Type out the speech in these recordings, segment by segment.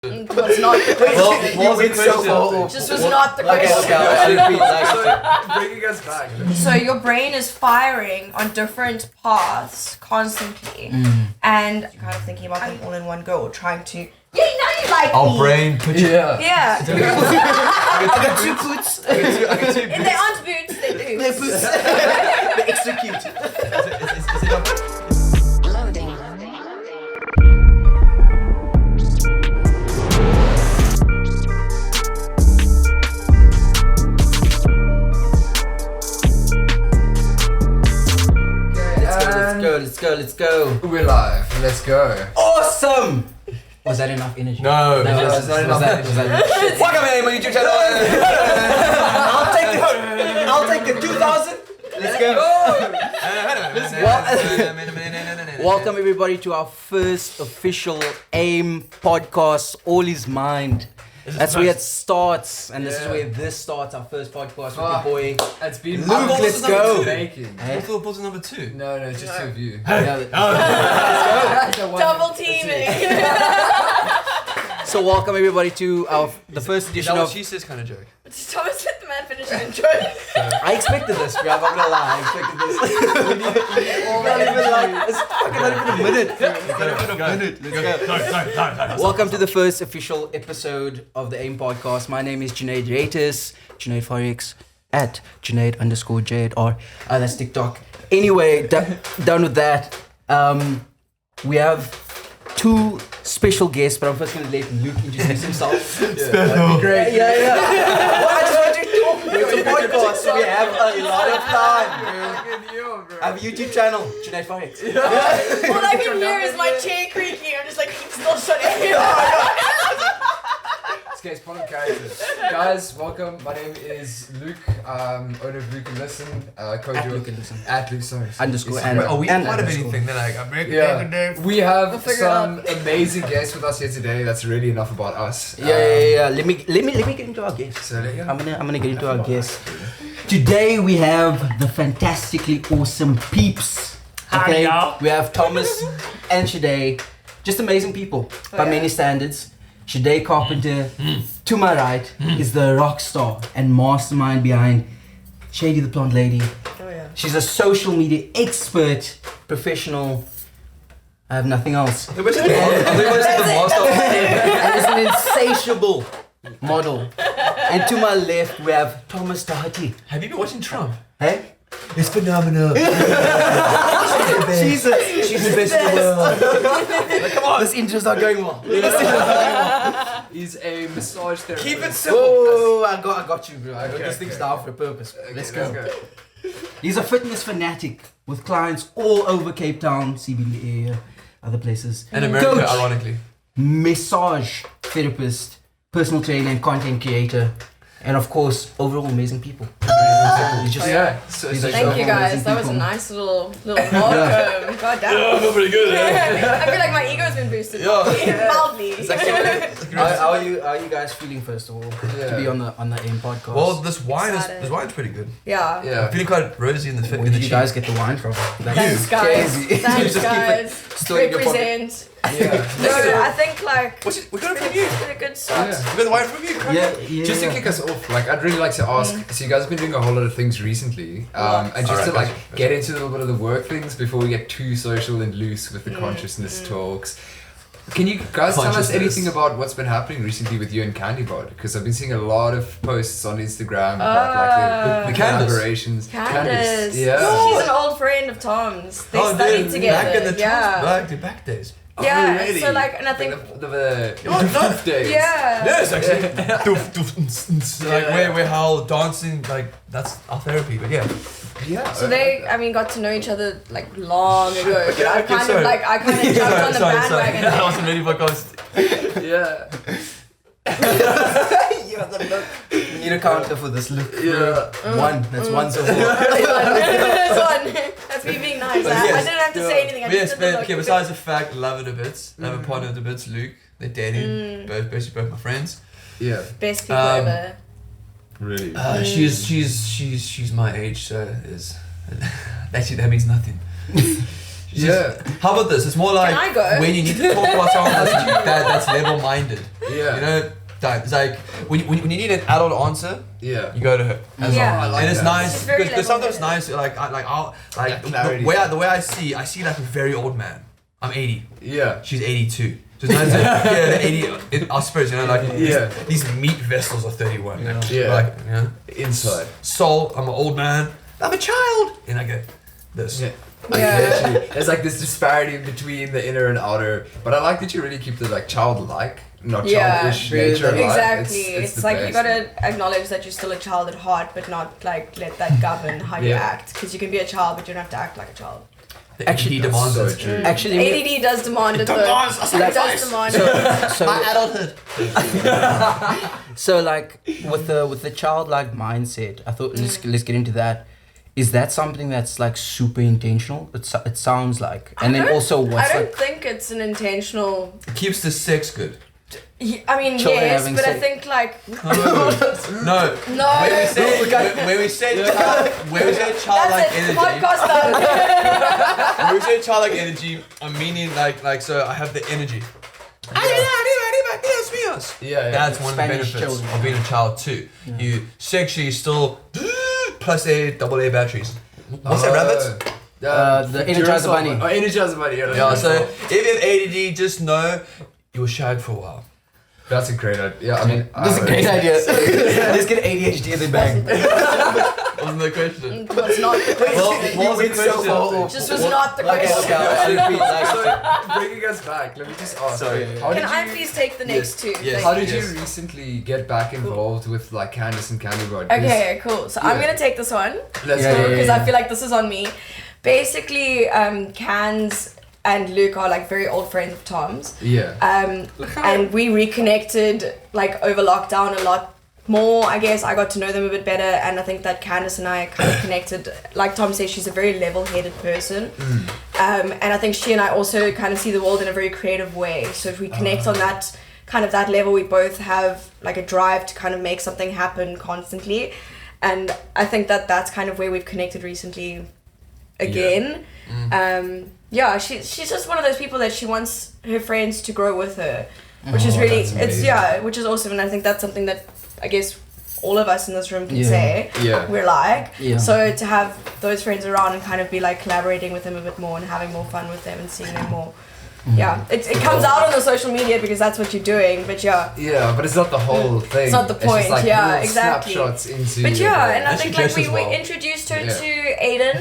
Was not the question. Just was not the question. Bringing us back. So your brain is firing on different paths constantly, and you're kind of thinking about them all in one go, or trying to. Yeah, now you like Our me. brain put you. Yeah. I got two boots. I got two If they aren't boots, they're boots. They're boots. They're extra cute. Is it up? Loading. Let's go. We're live. Let's go. Awesome! Was that enough energy? No, was not enough. Welcome to my YouTube channel. I'll take the 2000. Let's go. Welcome everybody to our first official AIM podcast. All is mind. That's where it starts, and this is where this starts. Our first podcast with the boy. It's been Luke, let's go. Baking. I thought it was number 2. No, just two of you. Double teaming. So welcome everybody to the first Is edition that what of. she says kind of joke? Thomas, let the man finish the intro. I expected this, bro. I'm not gonna lie. I expected this. It's fucking not even a minute. Let's go. Welcome to the first official episode of the AIM podcast. My name is Junaid Junaid Forex at Junaid_JR. That's TikTok. Anyway, done with that. We have two special guests, but I'm first going to let Luke introduce himself. That'd be great. Yeah. Well, I just want you to talk. It's a podcast, so we have a lot of time. I have a YouTube channel, Junaid Forex. All I can hear is my chair creaking. I'm just like, keep still shutting. Okay, it's part of characters. Guys, welcome. My name is Luke. Owner of Luke and Listen. At Luke, sorry. Underscore It's- and- Are we and part of underscore. anything that I'm breaking Yeah, we have figure it some amazing guests with us here today. That's really enough about us. Yeah. Let me get into our guests. So there you go. I'm gonna get into our guests. Today we have the fantastically awesome peeps. Okay, we have Thomas and Shade, just amazing people by many standards. Shade Carpenter, to my right, is the rock star and mastermind behind Shady the Blonde Lady. Oh yeah. She's a social media expert, professional. I have nothing else. And is an insatiable model. And to my left, we have Thomas Tahati. Have you been watching Trump? Hey? It's phenomenal. She's the best in the world. Come on. This intro's not going well. He's a massage therapist. Keep it simple. Oh, I got you, bro. I got Okay, this thing's okay. down for a purpose. Let's go. Let's go. He's a fitness fanatic with clients all over Cape Town, CBD area, other places. And America, Coach, ironically. massage therapist, personal trainer, and content creator, and of course, overall amazing people. He's just So Thank you guys. That was a nice little welcome. God damn. I feel pretty good. I feel like my ego's been boosted. Mildly. How are you guys feeling first of all to be on the AIM podcast? Well, this wine's Excited. pretty good. Yeah. Yeah. I'm feeling quite rosy in the Where in did the you cheek. guys get the wine from? Thanks guys. Thanks guys. Still in your pocket. Represent. Yeah. No, I think like We got it from you. it's a good start. Yeah. We got the wine from you. Yeah. Just to kick us off, like I'd really like to ask. So you guys have been doing a whole lot of things recently, and just Alright, to like gotcha. get into a little bit of the work things before we get too social and loose with the consciousness talks. Can you guys tell us Consciousness. anything about what's been happening recently with you and Candy Bod? Because I've been seeing a lot of posts on Instagram about like the Candace. collaborations. Candace. Yeah. She's an old friend of Tom's. They studied together. Back in the yeah. back days. Yeah. Oh, really? So like, and I think The no. days. yeah. Yes, actually. Like we're how dancing, like that's our therapy. But yeah. Yeah. So they, I mean, got to know each other like long ago. But I kind sorry. of jumped on the bandwagon. That wasn't really podcast. Yeah. You need a counter for this look. Yeah. One. That's one so far. That's one. That's me being nice. I didn't have to say anything. I Yes, just but did the okay. look. Besides the fact, love it a bit. Love a partner a bit. Luke, they're dating. Basically both my friends. Yeah. Best people Um, ever. Really. She's my age, so is actually that means nothing. How about this? It's more like Can I go? when you need to talk about someone that's level-minded. Yeah. You know, it's like when you need an adult answer, Yeah. you go to her. As Yeah. well. I like And it's that. nice She's very because sometimes it's level-headed. nice. I'll That the clarity. way I see like a very old man. I'm 80. Yeah. She's 82. So it's nice the 80. I suppose Yeah. these meat vessels are 31. Yeah. Like Inside. soul. I'm an old man. I'm a child. And I go this. Yeah. Yeah. Literally, there's like this disparity between the inner and outer, but I like that you really keep the like childlike, not Yeah. childish Really, nature. Right? Exactly. It's the like you best. gotta acknowledge that you're still a child at heart, but not like let that govern how you Yeah. act. Because you can be a child, but you don't have to act like a child. Actually, That's demands so it. true. Actually, ADD does demand it though. demands a It sacrifice. does demand it. so My adulthood. So like with the childlike mindset, I thought let's get into that. Is that something that's like super intentional? It sounds like. And then also I what's don't like think it's an intentional. It keeps the sex good. I mean, Children yes, having but I sex. think like No. no. When we say childlike That's it. energy, Podcast done. when we say childlike energy, I'm meaning like so I have the energy. Yeah. That's one of the Spanish benefits children. of being a child too. You sexually still plus AA batteries. What's that, rabbit? the Energizer Bunny. Oh, Energizer Bunny. Yeah. So if you have ADD, just know you will shag for a while. That's a great idea. Yeah, I mean, That's a great idea. Let's get ADHD in the bag. Wasn't the question? What's not the question. What was the question? Just was not the Okay, question. So, bringing us back, let me just ask. Sorry. How Can did I you, please take the next two? Yes. How Thank did you. you recently get back involved with like Candice and Candy Bar? Okay, cool. So I'm Yeah. gonna take this one Let's Yeah, go. yeah, because I feel like this is on me. Basically, Cans and Luke are like very old friends of Tom's. Yeah. And we reconnected like over lockdown a lot more. I guess I got to know them a bit better, and I think that Candice and I kind of connected. Like Tom says, she's a very level-headed person, and I think she and I also kind of see the world in a very creative way. So if we connect on that kind of that level, we both have like a drive to kind of make something happen constantly, and I think that that's kind of where we've connected recently again. Yeah, she's just one of those people that she wants her friends to grow with her, which is really that's it's amazing. which is awesome, and I think that's something that I guess all of us in this room can Yeah. say Yeah. we're like. Yeah. So to have those friends around and kind of be like collaborating with them a bit more and having more fun with them and seeing them more. Yeah, it comes out on the social media because that's what you're doing, but yeah. Yeah, but it's not the whole thing. It's not the point, just like yeah, little exactly. Snapshots into. But yeah, and I And she think like dresses we well. introduced her Yeah. to Aiden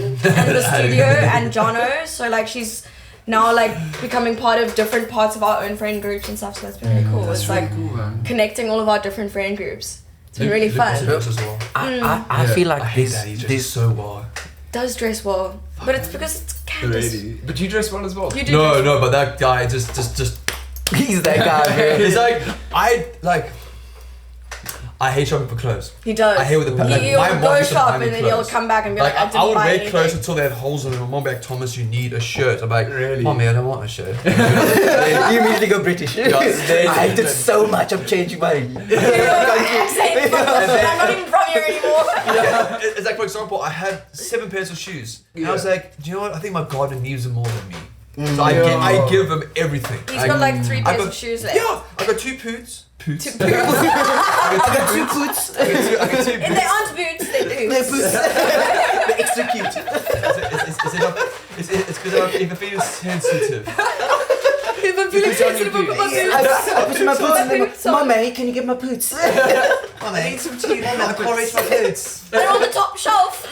in the studio and Jono, so like she's now like becoming part of different parts of our own friend groups and stuff, so that's been really cool. That's It's really like cool, man. connecting all of our different friend groups. It's been really fun. As well. I Yeah. feel like I hate that he dresses so well. Does dress well, but it's because it's Candice. Already. But you dress well as well. You do. No, no, but that guy just he's that guy, man. it's like I hate shopping for clothes. He does. I hate with the like, He'll my mom go used to buy shop me and then he'll clothes. come back and be like, Like I didn't I would buy wear anything. clothes until they had holes in them. My mom would be like, Thomas, you need a shirt. I'm like, Really? Mommy, I don't want a shirt. You immediately go British. Yeah, then- I hate it so much. I'm changing my. I'm not even from here anymore. It's like, for example, I had 7 pairs of shoes. And I was like, do you know what? I think my garden needs them more than me. So I give them everything. He's got like 3 I pairs got- of shoes left. Yeah, I got 2 poots. I got 2 boots. I got 2 If boots. they aren't boots, they're They're boots. boots. They're extra cute. It's because I'm feeling sensitive. If I'm feeling sensitive about my boots. I put my boots in My them. boots on. Mommy, can you get my boots? I need some tea. I can't reach my boots. They're on the top shelf.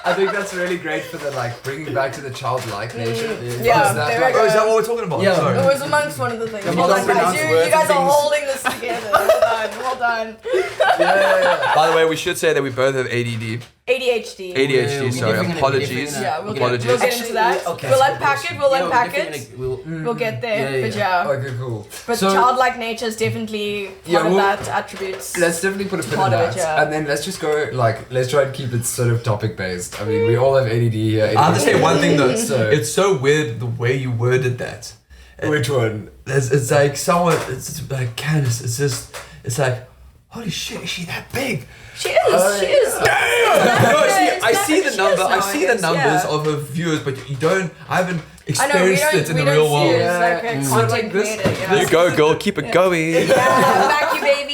I think that's really great for the like bringing back to the childlike nature. Yeah, Because that, there like, we Oh, is that go. what we're talking about? Yeah. Sorry. It was amongst one of the things. Yeah, Hold you on, don't guys. pronounce You words guys and are things. holding this together. Hold on. yeah. By the way, we should say that we both have ADD. ADHD. ADHD, we're sorry. definitely Apologies. gonna- Yeah, we'll Apologies. get into that. okay. We'll unpack it. We'll Yeah, unpack we're it. definitely We'll get there. Yeah, But yeah. Okay, cool. But So- childlike nature is definitely Yeah, part of well, that attributes. Let's definitely put a pin in Part of that, it, yeah. and then let's just go like let's try and keep it sort of topic based. I mean, we all have ADD here. I have to say one thing though. So It's so weird the way you worded that. which one? It's like someone. It's like Candice. It's like holy shit, is she that big? She is. She is. No, I see the she number. is I see the nowadays, numbers yeah. of her viewers, but you don't. I haven't I know, we experienced don't, it in we the don't real see world. it as like a So content like this- creator, yeah. You go, girl. Keep it going. Yeah, back you, baby.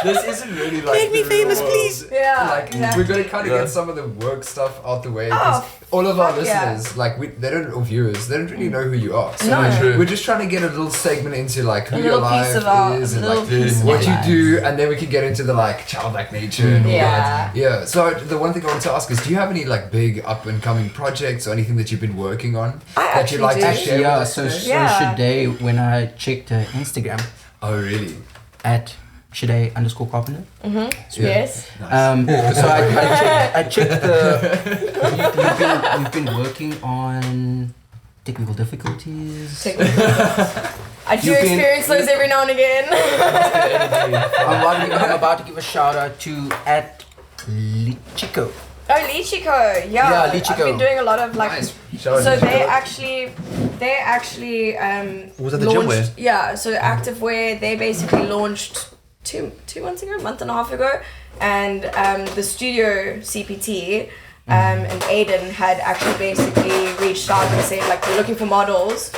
This isn't really like Make me the real famous, world. please. Yeah, Like exactly. we're gonna kind of get some of the work stuff out the way because Oh, all of our fuck yeah. listeners, like they don't, or viewers, they don't really know who you are. So No. True. we're just trying to get a little segment into like who A your little piece life of our- is and little like piece of what our you lives. do, and then we can get into the like childlike nature and all Yeah. that. Yeah. So the one thing I wanted to ask is, do you have any like big up and coming projects or anything that you've been working on I that you'd like actually to do. share? Yeah, with us so today? Yeah. today when I checked her Instagram Oh really? at Shade_Carpenter. Yeah. Yes. Nice. So I checked you've been working on technical difficulties. I do You've been- experience those every now and again. I'm about to give a shout out to at Lichico. Oh, Lichico, yeah. Yeah, Lichico. I've been doing a lot of like. Nice. Shout out So to they Chico. actually Was that the gym wear? Yeah, so activewear, they basically launched two months ago, a month and a half ago, and the studio CPT and Aiden had actually basically reached out and said like, we're looking for models.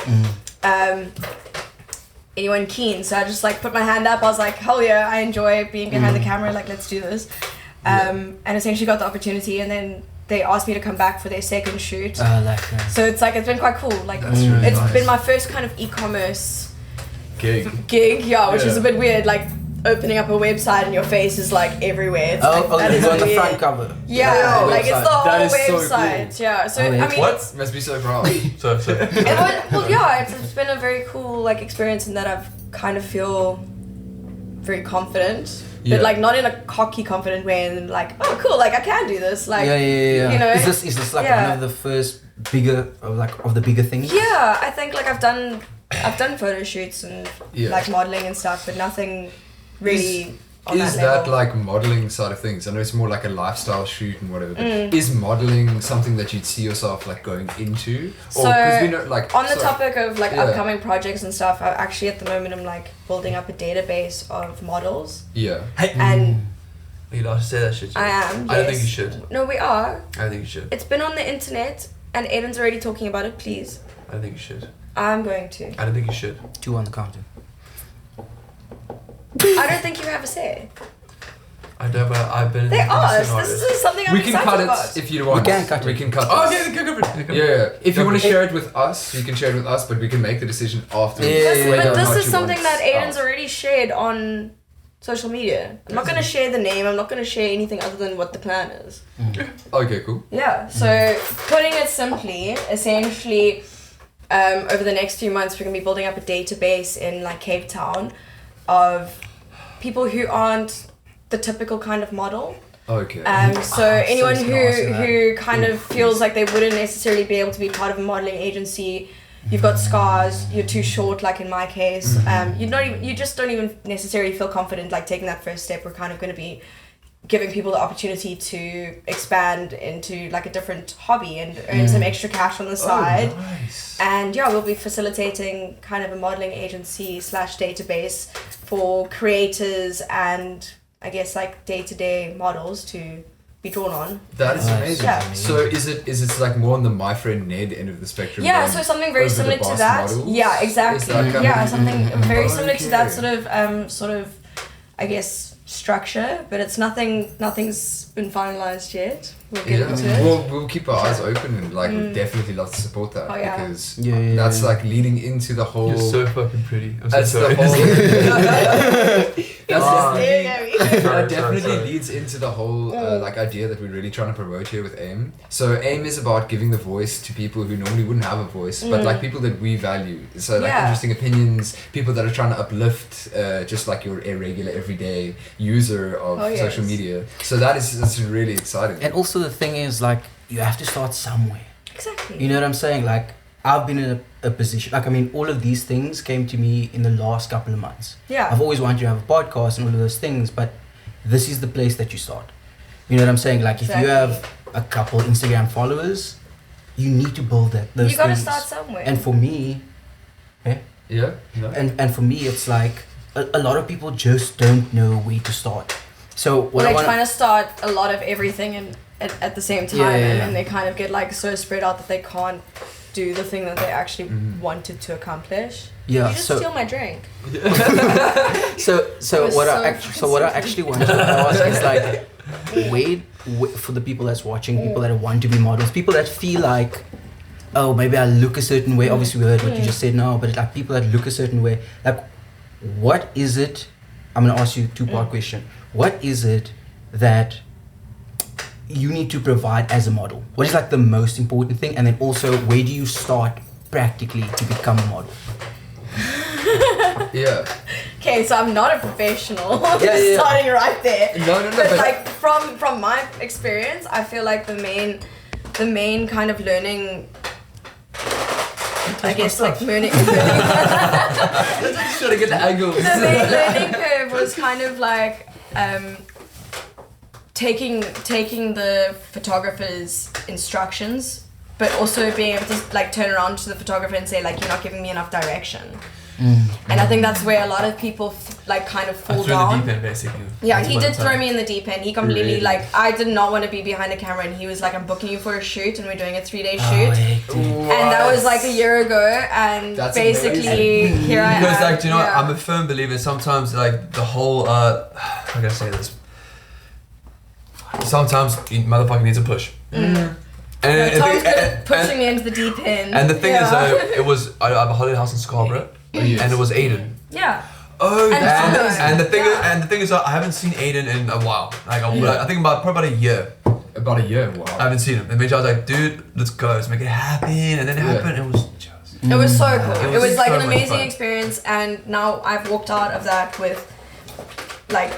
Anyone keen? So I just like put my hand up. I was like, hell yeah, I enjoy being behind the camera. Like, let's do this. And essentially got the opportunity, and then they asked me to come back for their second shoot. Like So it's like, it's been quite cool. Like, That's really it's nice. been my first kind of e-commerce Gig. gig, yeah, which is Yeah. a bit weird. Like, opening up a website and your face is like everywhere. It's like, that is it's on the weird. front cover. Yeah, like it's the That whole is so website. Yeah, so Oh, yeah. I mean, What? Must be so proud. So well, yeah, it's been a very cool like experience in that I've kind of feel very confident, Yeah. but like not in a cocky, confident way, and like, oh, cool, like I can do this, like, yeah. you know, Is this like yeah. one of the first bigger of the bigger things? Yeah, I think like I've done photo shoots and Yeah. like modeling and stuff, but nothing really on Is that that level. like modeling side of things? I know it's more like a lifestyle shoot and whatever, but Mm. is modeling something that you'd see yourself like going into? So, 'cause we know, like, on the so- topic of like Yeah. upcoming projects and stuff, I actually at the moment I'm like building up a database of models, Yeah. and Are you allowed to say that shit? I am. I don't yes. think you should. No, we are. I don't think you should. It's been on the internet, and Aiden's already talking about it. Please, I don't think you should. I'm going to. I don't think you should. 2 on the counter. I don't think you have a say. I don't. But I've been. They in asked. scenarios. This is something I'm We can excited cut about. it if you want. can cut We it. can cut Oh this. yeah, go for it. Yeah. If you Go want to for it. share it with us, you can share it with us, but we can make the decision afterwards. Yeah, This- whether but or this not is you something want that Aiden's out. already shared on social media. I'm not going to share the name. I'm not going to share anything other than what the plan is. Okay, cool. Yeah. So putting it simply, essentially, over the next few months, we're going to be building up a database in like Cape Town of people who aren't the typical kind of model. Okay. So anyone just gonna ask you who that. kind of feels like they wouldn't necessarily be able to be part of a modeling agency, you've got scars, you're too short, like in my case, you just don't even necessarily feel confident like taking that first step. We're kind of going to be giving people the opportunity to expand into like a different hobby and earn some extra cash on the side. Oh, nice. And yeah, we'll be facilitating kind of a modeling agency / database for creators and I guess like day-to-day models to be drawn on. That is Nice. amazing. Yeah. So is it like more on the my friend Ned end of the spectrum? Yeah, than so something very over the similar to boss that. models? Yeah, Is exactly. that kind Yeah, of- something very similar to that Okay. sort of I guess structure, but it's nothing's been finalized yet. We'll get Yeah. into it. We'll keep our eyes open and like we'd definitely love to support that Oh, yeah. because Yeah. that's like leading into the whole. You're so fucking pretty. I'm so That's sorry. the whole. That's Ah. definitely, There you go. that definitely sorry. leads into the whole like idea that we're really trying to promote here with AIM. So AIM is about giving the voice to people who normally wouldn't have a voice, but like people that we value. So like Yeah. interesting opinions, people that are trying to uplift just like your irregular everyday user of Oh, yes. social media. So that's really exciting. And also the thing is like you have to start somewhere. Exactly. You know what I'm saying? Like I've been in a position like I mean all of these things came to me in the last couple of months. Yeah. I've always wanted to have a podcast and all of those things, but this is the place that you start. You know what I'm saying? Like if you Exactly. have a couple Instagram followers, you need to build those You gotta things. start somewhere. And for me, Yeah. No. and for me it's like a lot of people just don't know where to start. So what Well, I they're want trying to start a lot of everything at the same time, and then they kind of get like so spread out that they can't do the thing that they actually wanted to accomplish. Yeah, You just so- steal my drink. so was what so I actually wanted to ask is like, where for the people that's watching, people that want to be models, people that feel like, oh, maybe I look a certain way. Obviously, we heard what you just said now, but like people that look a certain way, like, what is it? I'm gonna ask you a two-part question. What is it that you need to provide as a model? What is like the most important thing? And then also, where do you start practically to become a model? Yeah. Okay, so I'm not a professional. Yeah. Starting right there. No, But but like from my experience, I feel like the main kind of learning, I guess like learning just trying to get the angle. the main learning curve was kind of like taking the photographer's instructions, but also being able to like turn around to the photographer and say like, you're not giving me enough direction. And I think that's where a lot of people like kind of fall Through down. the deep end, basically. Yeah, he One did time. throw me in the deep end. He completely Really? like, I did not want to be behind the camera, and he was like, I'm booking you for a shoot, and we're doing a 3-day Oh, shoot. hectic. And that was like a year ago, and That's basically amazing. here I am. Because like, do you know, yeah. I'm a firm believer. Sometimes like the whole, how can I say this? Sometimes you motherfucker needs a push. And Yeah, Tom's good at and- pushing me into the deep end. And the thing is, Yeah. it was I have a holiday house in Scarborough, and it was Aiden. Yeah. Oh, And Thomas. and the thing Yeah. and the thing is, I haven't seen Aiden in a while. Like I think probably about a year. About a year. Wow. I haven't seen him. And I was like, dude, let's go, let's make it happen. And then it Yeah. happened. It was just. It was so cool. It was like so an much amazing fun. experience, and now I've walked out of that with like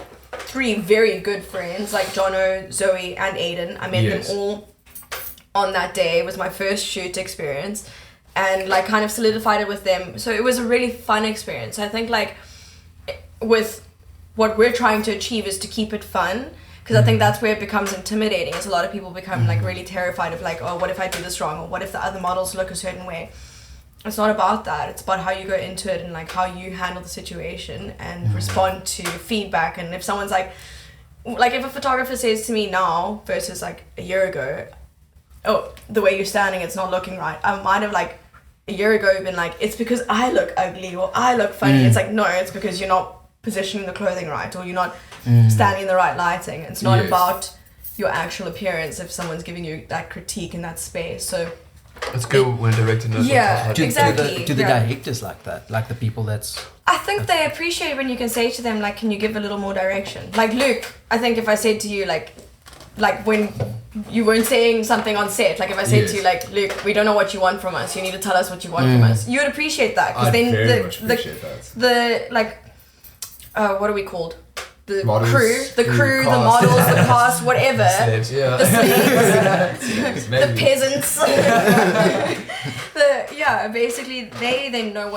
3 very good friends, like Jono, Zoe, and Aiden. I met Yes. them all on that day. It was my first shoot experience, and like kind of solidified it with them. So it was a really fun experience. I think like with what we're trying to achieve is to keep it fun. Because I think that's where it becomes intimidating, is a lot of people become like really terrified of like, oh, what if I do this wrong, or what if the other models look a certain way. It's not about that. It's about how you go into it and like how you handle the situation and respond to feedback. And if someone's like if a photographer says to me now versus like a year ago, oh, the way you're standing, it's not looking right, I might have like a year ago been like, it's because I look ugly or I look funny. It's like, no, it's because you're not positioning the clothing right, or you're not standing in the right lighting. It's not Yes. about your actual appearance if someone's giving you that critique in that space. So It's good when a director knows. Yeah, what Do, exactly. do the Yeah. directors like that? Like the people that's... I think they appreciate when you can say to them like, can you give a little more direction? Like Luke, I think if I said to you like when you weren't saying something on set, like if I said Yes. to you like, Luke, we don't know what you want from us, you need to tell us what you want from us, you would appreciate that, because I then very much appreciate that. the like what are we called, the Models, crew, the crew, the cast. models, the cast, whatever, Slaves. Yeah. the slaves, the Maybe. peasants, basically they know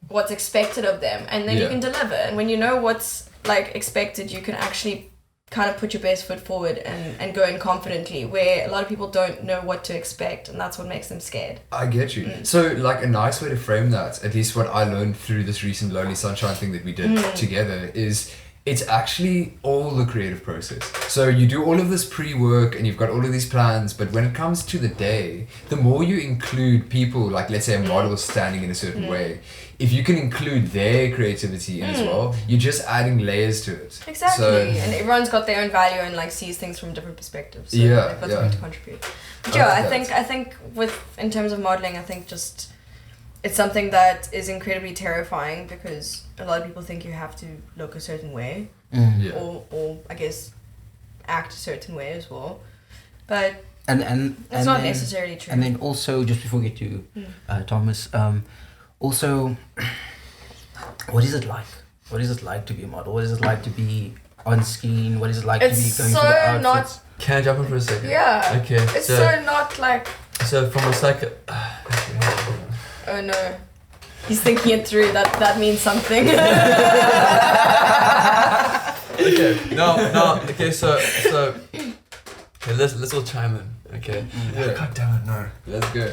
what's expected of them, and then you Yeah. can deliver. And when you know what's like expected, you can actually kind of put your best foot forward and go in confidently, where a lot of people don't know what to expect, and that's what makes them scared. I get you. So, like, a nice way to frame that, at least what I learned through this recent Lonely Sunshine thing that we did together, is it's actually all the creative process. So you do all of this pre-work and you've got all of these plans, but when it comes to the day, the more you include people, like let's say a model standing in a certain way, if you can include their creativity in as well, you're just adding layers to it. Exactly, So, and everyone's got their own value and like sees things from different perspectives. So Yeah, they've got yeah. something to contribute. But I yeah, like I think with in terms of modeling, I think just it's something that is incredibly terrifying, because a lot of people think you have to look a certain way, yeah. or I guess act a certain way as well. But And it's not necessarily true. And then also, just before we get to Thomas, also, what is it like? What is it like to be a model? What is it like to be on screen? What is it like to be It's going so through the not- outfits? Can I jump in for a second? yeah, Okay. it's so not like, So from a psycho. oh no, he's thinking it through. That means something. Okay. No. Okay. So Okay, let's all chime in. Okay. Yeah. God damn it, no. Let's go.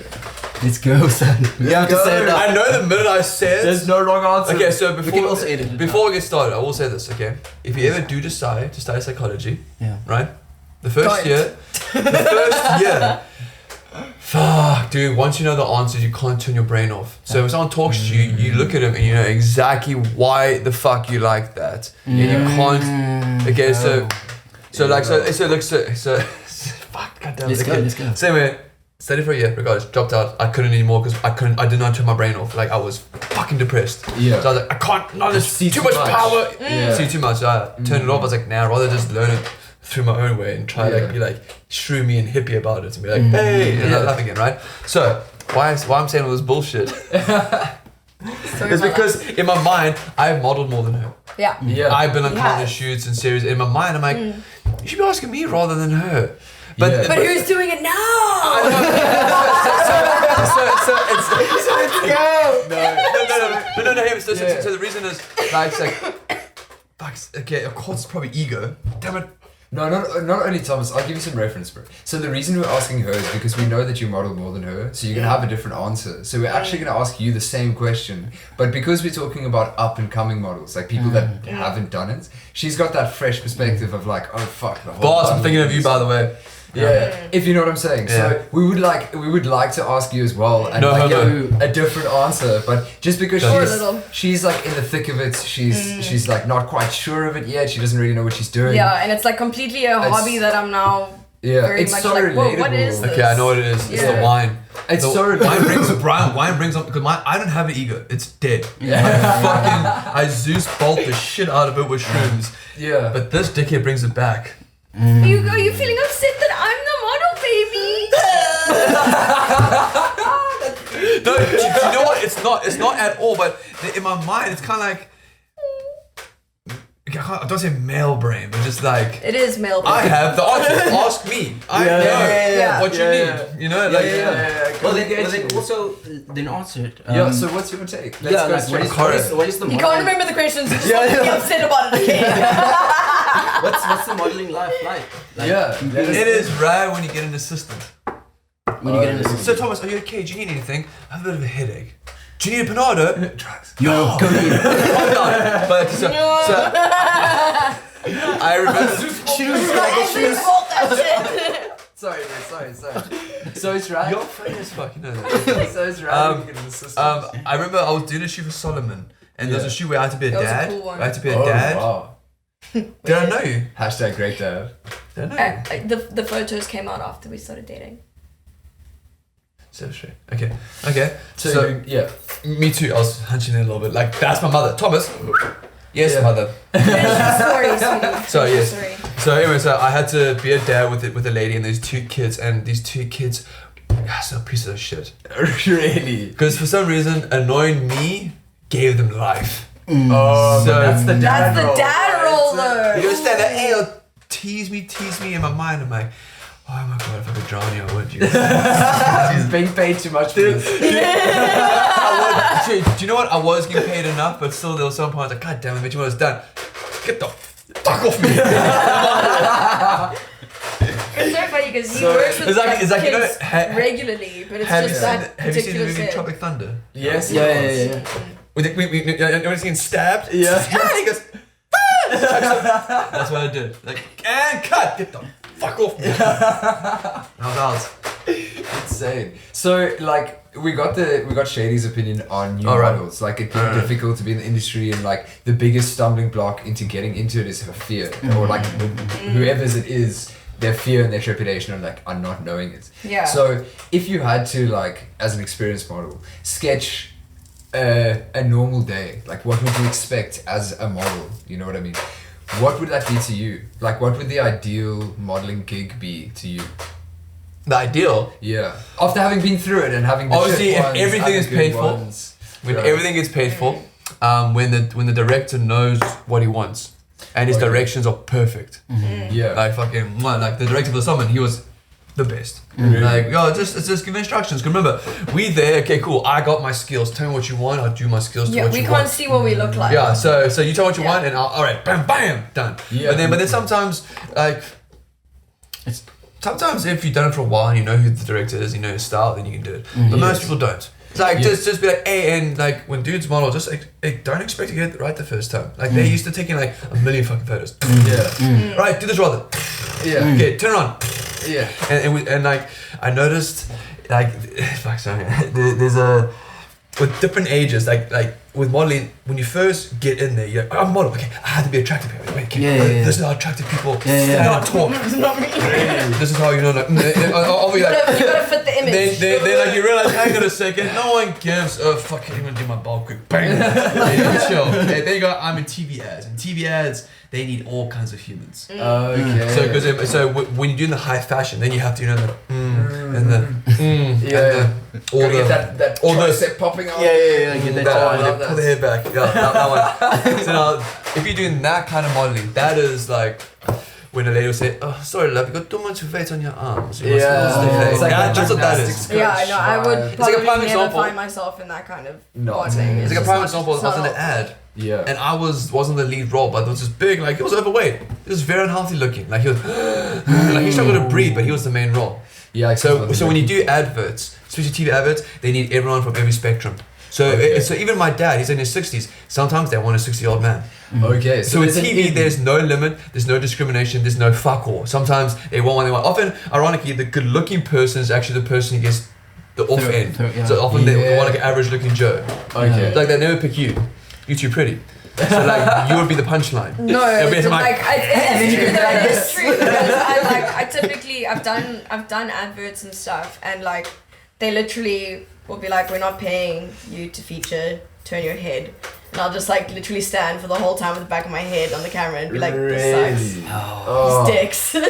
Let's go, son. We have to say it now. I know the minute I said. There's no wrong answer. Okay, so We can also edit it before we get started, I will say this. Okay, if you ever do decide to study psychology, Yeah. right, the first Don't. year, fuck, dude. Once you know the answers, you can't turn your brain off. So if someone talks to you, you look at them and you know exactly why the fuck you like that, and you can't. Okay, so fuck, goddamn. Let's go. Same way. Studied for a year, regardless. Dropped out. I couldn't anymore because I did not turn my brain off. Like I was fucking depressed. Yeah. So I was like, I can't. No, there's See too too much much. power. Yeah. See too much. So I turned it off. I was like, nah, I'd rather just learn it through my own way and try to Yeah. like be like shroomy and hippie about it and be like, hey, and laugh again, right? So why I'm saying all this bullshit is because in my mind I've modeled more than her. Yeah. Yeah. I've been on countless Yes. shoots and series. In my mind, I'm like, you should be asking me rather than her. But Yeah. But who's doing it now? so it's go. no. So Yeah. the reason is like, it's like, fuck, okay, of course it's probably ego. Damn it. No, not only Thomas. I'll give you some reference, bro. So the reason we're asking her is because we know that you model more than her, so you're gonna have a different answer. So we're actually gonna ask you the same question, but because we're talking about up and coming models, like people that haven't done it, she's got that fresh perspective of like, oh fuck, the whole. Boss, I'm bundle thinking of you, is- by the way. Yeah, if you know what I'm saying. Yeah. So we would like to ask you as well, and No, like no, get a different answer. But just because Or a little. she's like in the thick of it, she's like not quite sure of it yet. She doesn't really know what she's doing. Yeah, and it's like completely a hobby that I'm now Yeah, very it's much so like, whoa, what relatable. is this? Okay, I know what it is. It's the Yeah. wine. It's The so relatable. wine brings up because I don't have an ego. It's dead. I Zeus bolt the shit out of it with shrooms. Yeah, But this dickhead brings it back. Are you feeling upset that I'm the model, baby? No, do you know what? It's not at all. But in my mind, it's kind of like I don't say male brain, but just like It is male. I have the answer. Ask me. I know yeah. what you Yeah, need. You know, like Well, then also then answer it. yeah. So what's your take? Let's Yeah, go like, straight what is the You modeling? can't remember the questions. You just want to get upset about it again. What's the modeling life like? Yeah, it is rare when you get an assistant. When you get in the So Thomas, are you okay? Do you need anything? I have a bit of a headache. Do you need a Panado? Drugs. Yo, go here. But so I remember. Every fault that shit. Sorry. So it's right. You're funny as fuck, you know that. So it's right. You get an assistant. I remember I was doing a shoot for Solomon, and there was a shoot where I had to be a That was a dad. cool one. I had to be a Oh, dad. wow. Did I know you? Hashtag great dad. Did I know you? The photos came out after we started dating. So straight. Okay. So yeah. Me too. I was hunching in a little bit. Like that's my mother, Thomas. Yes, Yeah. mother. Sorry, sweetie. So yes. Sorry. So anyway, so I had to be a dad with a lady and these two kids, and these two kids, so pieces of shit. Really? Because for some reason, annoying me gave them life. Oh, So- that's the dad That's the role. dad role, though. You understand that? Hey, they'll tease me in my mind. I'm like, oh my god, if I could drown you, I would. He's being paid too much for this. Do you know what? I was getting paid enough, but still, there was some point I was like, God damn it, bitch, when I was done, get the fuck off me. It's so funny because he So, works with it's like- like, it's like, you know, kids regularly, but it's have just you that have you seen the particular movie set. Tropic Thunder? Yes. Yeah. When you getting stabbed? Yeah. He goes, "Ah!" That's what I did. Like, and cut. Get the fuck off me. I was out. Insane. So like we got Shady's opinion on new Alright. models. Like it can be difficult to be in the industry, and like the biggest stumbling block into getting into it is her fear, or like whoever's it is, their fear and their trepidation on not knowing it. Yeah. So if you had to like as an experienced model sketch a normal day, like what would you expect as a model? You know what I mean? What would that be to you? Like what would the ideal modeling gig be to you? The ideal. Yeah. After having been through it and having the Obviously, shit if ones everything and is the good paid for, ones. When Right. everything gets paid for, when the director knows what he wants, and his Okay. directions are perfect. Yeah. Like fucking, like the director for the Summon, he was the best. Really? Like, yo, just give me instructions. 'Cause remember, we there. Okay, cool. I got my skills. Tell me what you want. I'll do my skills to Yeah, what we you can't want. see what we look like. Yeah, so you tell what you Yeah. want, and all right, bam, bam, done. Yeah. But then sometimes like, sometimes if you've done it for a while and you know who the director is, you know his style, then you can do it. But most people don't. It's like just be like, hey, and like when dudes model, just like, hey, don't expect to get it right the first time. Like they're used to taking like a million fucking photos. Right, do this rather. Okay, turn on. And like I noticed, like, fuck, sorry. There's a with different ages, like with modeling, when you first get in there, you're like, I'm a model, okay, I have to be attractive. Wait, this is how attractive people talk. It's not me. This is how you know, like, I'll be like, You gotta fit the image. then like you realize, hang on a second, no one gives a fuck. I'm gonna do my ball quick, bang. Chill. Then you go, I'm in TV ads, and TV ads, they need all kinds of humans. Okay. So when you're doing the high fashion, then you have to, you know, all that tricep popping out. Get that pull the hair back. That one. So now, if you're doing that kind of modeling, that is like when a lady will say, "Oh, sorry, love, you got too much weight on your arms." You must lose the weight. It's like That's what that is. Yeah, I know. I would like a probably prime never example. find myself in that kind of No. modeling. It's like a just prime not- example. I it's was in not an ad. Yeah. And I wasn't the lead role, but there was this big, like, he was overweight. He was very unhealthy looking. Like, he was, like, he struggled to breathe, but he was the main role. Yeah. So when you do adverts, especially TV adverts, they need everyone from every spectrum. So so even my dad, he's in his 60s. Sometimes they want a 60-year-old man. Okay. So with TV, there's no limit, there's no discrimination, there's no fuck all. Sometimes they want what they want. Often, ironically, the good-looking person is actually the person who gets the off end. So often they want like an average-looking Joe. Okay. Like they never pick you. You're too pretty. So like you would be the punchline. No, it's true because I typically I've done adverts and stuff, and like they literally will be like, we're not paying you to feature, turn your head. And I'll just like literally stand for the whole time with the back of my head on the camera and be like, this sucks. These dicks. One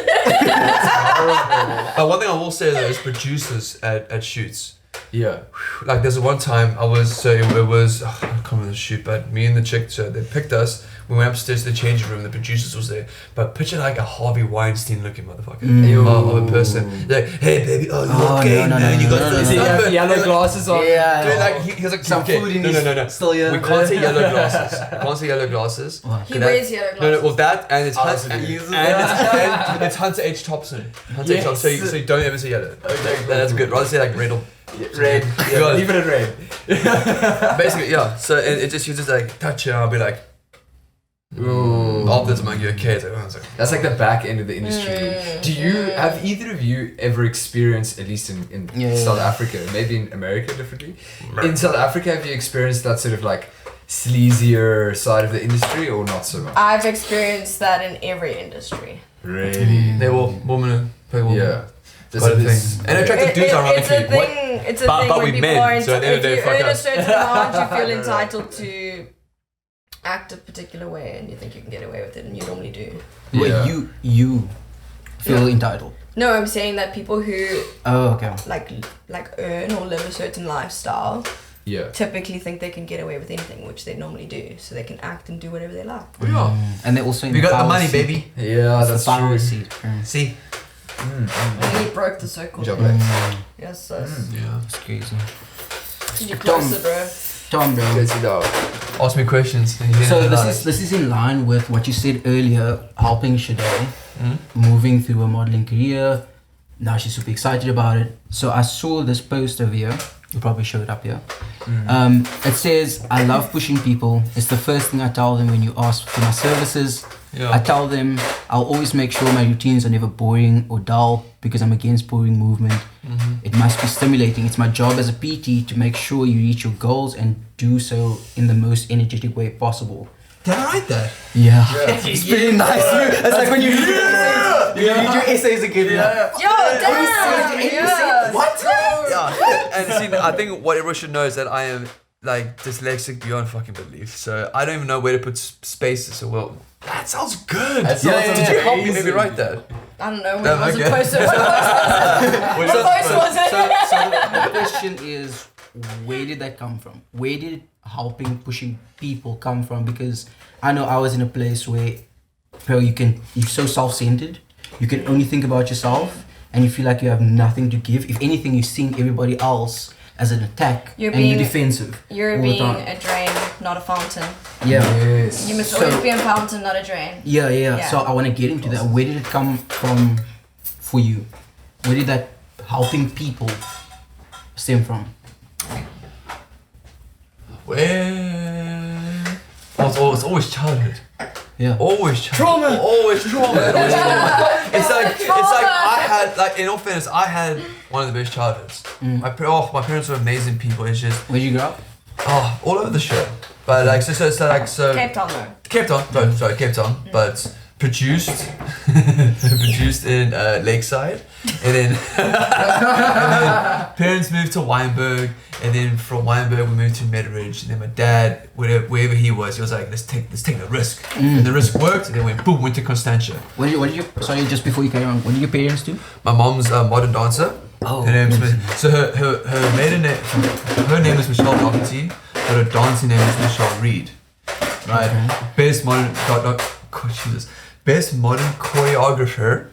thing I will say though is producers at shoots. Yeah. Like there's one time I was it was I can't remember the shoot, but me and the chick, so they picked us. We went upstairs to the changing room. The producers was there, but picture like a Harvey Weinstein looking motherfucker of a person. Like, hey baby, you okay, man? You got yellow glasses on. Dude, like he was like, some okay, food in no. still We can't say yellow glasses. We can't say yellow glasses. He wears yellow glasses. No, well that and it's it's Hunter H. Thompson. Hunter H. Thompson. So you don't ever say yellow. Okay, that's good. Rather say like red or red. Leave it at red. Basically, yeah. So it just you just like touch it, and I'll be like. Ooh. After I'm like, you okay? It's like, oh, it's like, that's like the back end of the industry. Do you have either of you ever experienced, at least in South Africa, maybe in America differently? In South Africa, have you experienced that sort of like sleazier side of the industry, or not so much? I've experienced that in every industry. Really? they will woman, Yeah. And attractive dudes are It's a thing. It's a thing but when we people men, are so at the end of the day, if you fuck earn a us. certain amount, you feel entitled to act a particular way, and you think you can get away with it, and you normally do. Well, you feel entitled. No, I'm saying that people who like earn or live a certain lifestyle typically think they can get away with anything, which they normally do, so they can act and do whatever they like. And they're also in we the got the power money, seat. baby. Yeah, that's the power true. seat. See. And he broke the circle. Yes, Yeah. It's crazy. You're closer, bro. Tom, bro. Ask me questions. So this is in line with what you said earlier, helping Junaid, moving through a modeling career. Now she's super excited about it. So I saw this post over here. You probably show it up here. It says, I love pushing people. It's the first thing I tell them when you ask for my services. I tell them I'll always make sure my routines are never boring or dull because I'm against boring movement. It must be stimulating. It's my job as a PT to make sure you reach your goals and do so in the most energetic way possible. Did I write that? Yeah. It's pretty nice. It's like when you read your essays again. Yo, damn! What? Yeah. And see, I think what everyone should know is that I am like dyslexic beyond fucking belief. So I don't even know where to put spaces. So well, that sounds good. That sounds Did you help me amazing. maybe write that? I don't know. When was okay. it posted? What post was it? So the question is, where did that come from? Where did helping, pushing people come from? Because I know I was in a place where, bro, you're so self-centered. You can only think about yourself, and you feel like you have nothing to give. If anything, you're seeing everybody else as an attack, You're you're defensive. You're all the being time. a drain, not a fountain. Yeah. Yes. You must always be a fountain, not a drain. Yeah. So I want to get into that. Where did it come from for you? Where did that helping people stem from? Well, it's always childhood. Yeah. Always trauma. Always trauma. It's like I had, like, in all fairness, I had one of the best childhoods. My parents were amazing people. It's just, Where did you grow up? all over the show. But like so Cape Town though. Cape Town, but produced in Lakeside, and then parents moved to Wynberg, and then from Wynberg we moved to Meadowridge, and then my dad, wherever he was like, let's take the risk, and the risk worked, and then went to Constantia. What did you? Sorry, just before you carry on, what did your parents do? My mom's a modern dancer. Oh. Her name's so her maiden name, her name is Michelle Doherty, but her dancing name is Michelle Reed. Right, best modern best modern choreographer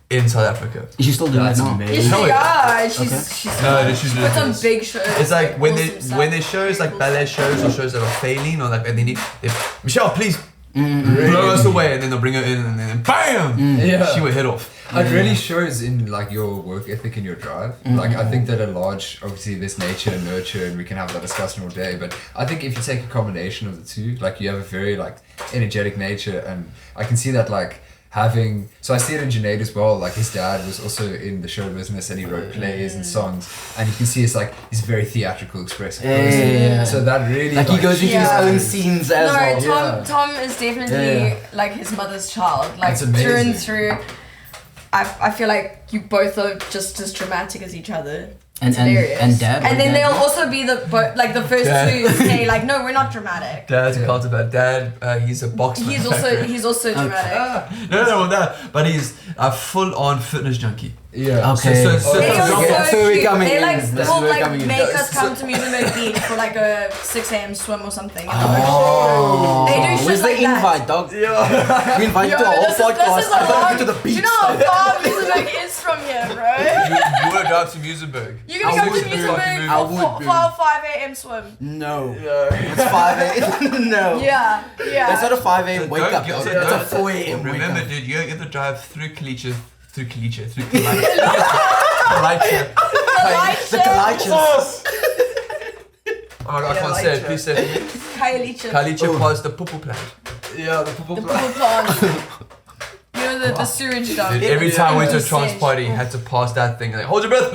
in South Africa. Is she still doing that now? She's She's put on big shows. It's like when awesome there's shows like ballet shows or shows that are failing, or like, and they need Michelle, please blow us away, and then they'll bring her in, and then bam, she will hit off. It really shows in like your work ethic and your drive. Like I think that obviously there's nature and nurture, and we can have that discussion all day, but I think if you take a combination of the two, like you have a very like energetic nature, and I can see that like so I see it in Junaid as well. Like his dad was also in the show business, and he wrote plays and songs, and you can see it's like he's a very theatrical, expressive person. So that really like he goes into his own scenes as well. Tom is definitely like his mother's child, like That's through amazing. and through. I feel like you both are just as dramatic as each other. And dad. And then they'll also be the first two say like, no, we're not dramatic. Dad's a cultivator. Dad, he's a boxer. He's also dramatic. No, but he's a full-on fitness junkie. Yeah. Okay. They are So so coming They in. like That's will where we're like coming in. make us come to Musenberg Beach for like a 6 a.m. swim or something. And they do shit Where's like the invite, dog? Yeah. We invite you to a whole podcast. I got you to the Do beach. you know how far Musenberg is from here, bro? You want to drive to Musenberg? You're gonna come to Musenberg for our 5 a.m. swim. No. Yeah. It's 5 a.m. No. Yeah. That's not a 5 a.m. wake up. Don't- It's a don't- 4 a.m. wake Remember, up. dude, you have to drive through Kaliche. The The Oh my god, I can't say it. Please say it. Kaliche was the poo plant. Yeah, the purple The pool plant. You know the sewage dump. Dude, every time I went to a 100%. trance party, you had to pass that thing. Like, hold your breath.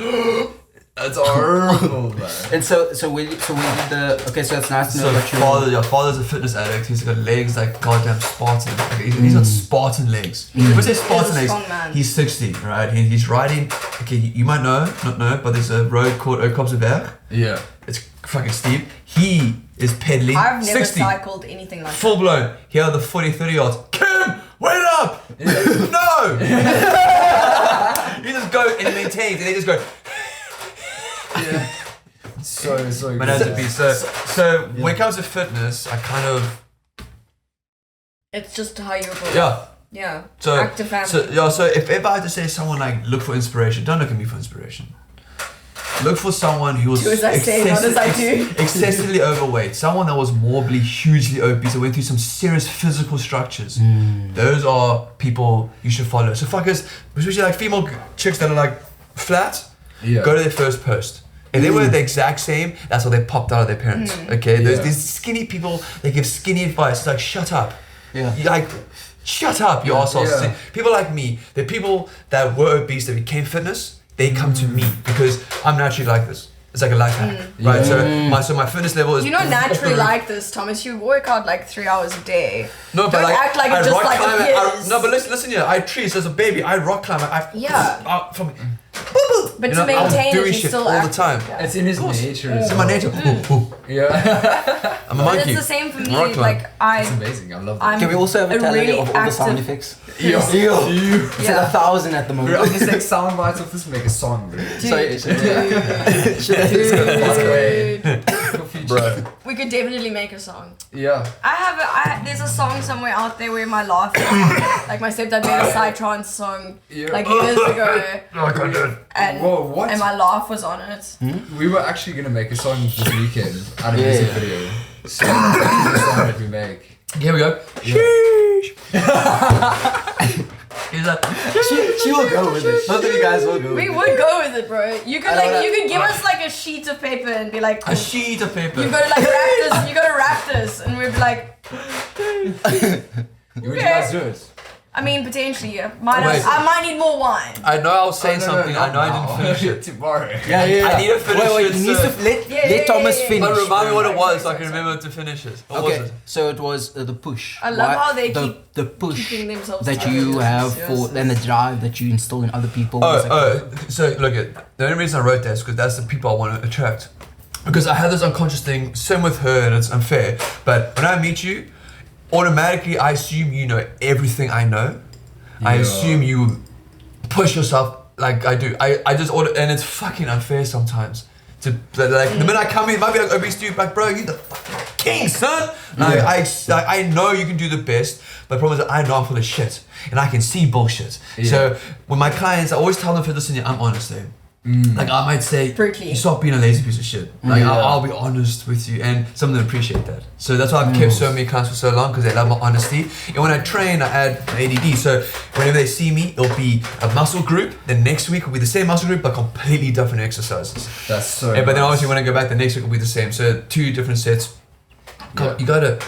That's horrible, man. And so we did the okay. So it's nice to know that your father's a fitness addict. He's got legs like goddamn Spartan. Like, he's got Spartan legs. When I say Spartan He's a legs, strong man. he's 60, right? He's riding. Okay, you might not know, but there's a road called Oudtshoornberg. Yeah. It's fucking steep. He is pedaling. I've never 60, cycled anything like full blown. Here are the 40-30 yards. Kim, wait up! No! You just go and he maintains, and they just go. Yeah. So But as it be, so when it comes to fitness, I kind of that. It's just how you're born. Yeah. So Active family. so if I had to say someone like look for inspiration, don't look at me for inspiration. Look for someone who was Do as I say, not as I do. excessively overweight, someone that was morbidly, hugely obese, that went through some serious physical structures. Those are people you should follow. So fuckers, especially like female chicks that are like flat, go to their first post. If they were the exact same, that's what they popped out of their parents. Okay, there's these skinny people, they give skinny advice. It's like, shut up. Yeah. You're like, shut up, you assholes. Yeah. People like me, the people that were obese, that became fitness, they come to me because I'm naturally like this. It's like a life hack, right? So my fitness level is. You're not naturally like this, Thomas. You work out like 3 hours a day. No, but Don't like, act like I it just rock like climb. appears. No, but listen here. I treat as a baby. I rock climb. From But you to know, I was maintain doing it, you shit still all the act. time. Yeah. It's in his nature. It's in my nature. Yeah. I'm a But monkey. it's the same for me. Rock climb. Like It's amazing. I love that. I'm Can we also have a a tally really of all the sound active- effects? Yeah. It's at 1,000 at the We're moment. on this like sound bites of this, make a song, bro. Sorry, Bro. We could definitely make a song. Yeah. There's a song somewhere out there where my laugh, like my stepdad made a side trance song Yeah. like years ago, Oh, I can't do it. and Whoa, what? and my laugh was on it. We were actually gonna make a song this weekend out of music video. So that's the song that we make. Here we go. Yeah. He's like, She will go with it. Both of you guys will go with We it. would go with it, bro. You could I don't you could give us like a sheet of paper and be like, a sheet of paper. you gotta like wrap this, you gotta wrap this, and we'd be like, Would you guys do it? I mean, potentially, yeah. Wait. I might need more wine. I know I was saying Oh, no, something. I know I not didn't now. finish it. Tomorrow. Yeah. I need to finish wait, it, he needs so- to let Yeah, Thomas yeah. finish. But remind me what it Sorry, was so I sorry, can sorry. remember to finish it. What was Okay, it? so it was the push. I love how they the, keep the push keeping themselves that together. you have Yes, for yes. and the drive that you instill in other people. So look at the only reason I wrote that is because that's the people I want to attract. Because I have this unconscious thing, same with her, and it's unfair. But when I meet you, automatically I assume you know everything I know. I Yeah. assume you push yourself like I do. I just order, and it's fucking unfair sometimes. To like the minute I come in, it might be like obese dude, like bro, you the fucking king, son. Like, I know you can do the best, but the problem is that I know I'm full of shit, and I can see bullshit. Yeah. So with my clients, I always tell them, listen, I'm honest, eh? Like I might say, Brutally. you stop being a lazy piece of shit. Like Yeah. I'll be honest with you, and some of them appreciate that. So that's why I've kept so many clients for so long, because they love my honesty. And when I train, I add ADD. So whenever they see me, it'll be a muscle group. Then next week will be the same muscle group, but completely different exercises. That's so. Yeah, but then nice. obviously when I go back, the next week will be the same. So 2 different sets. Yeah. You gotta,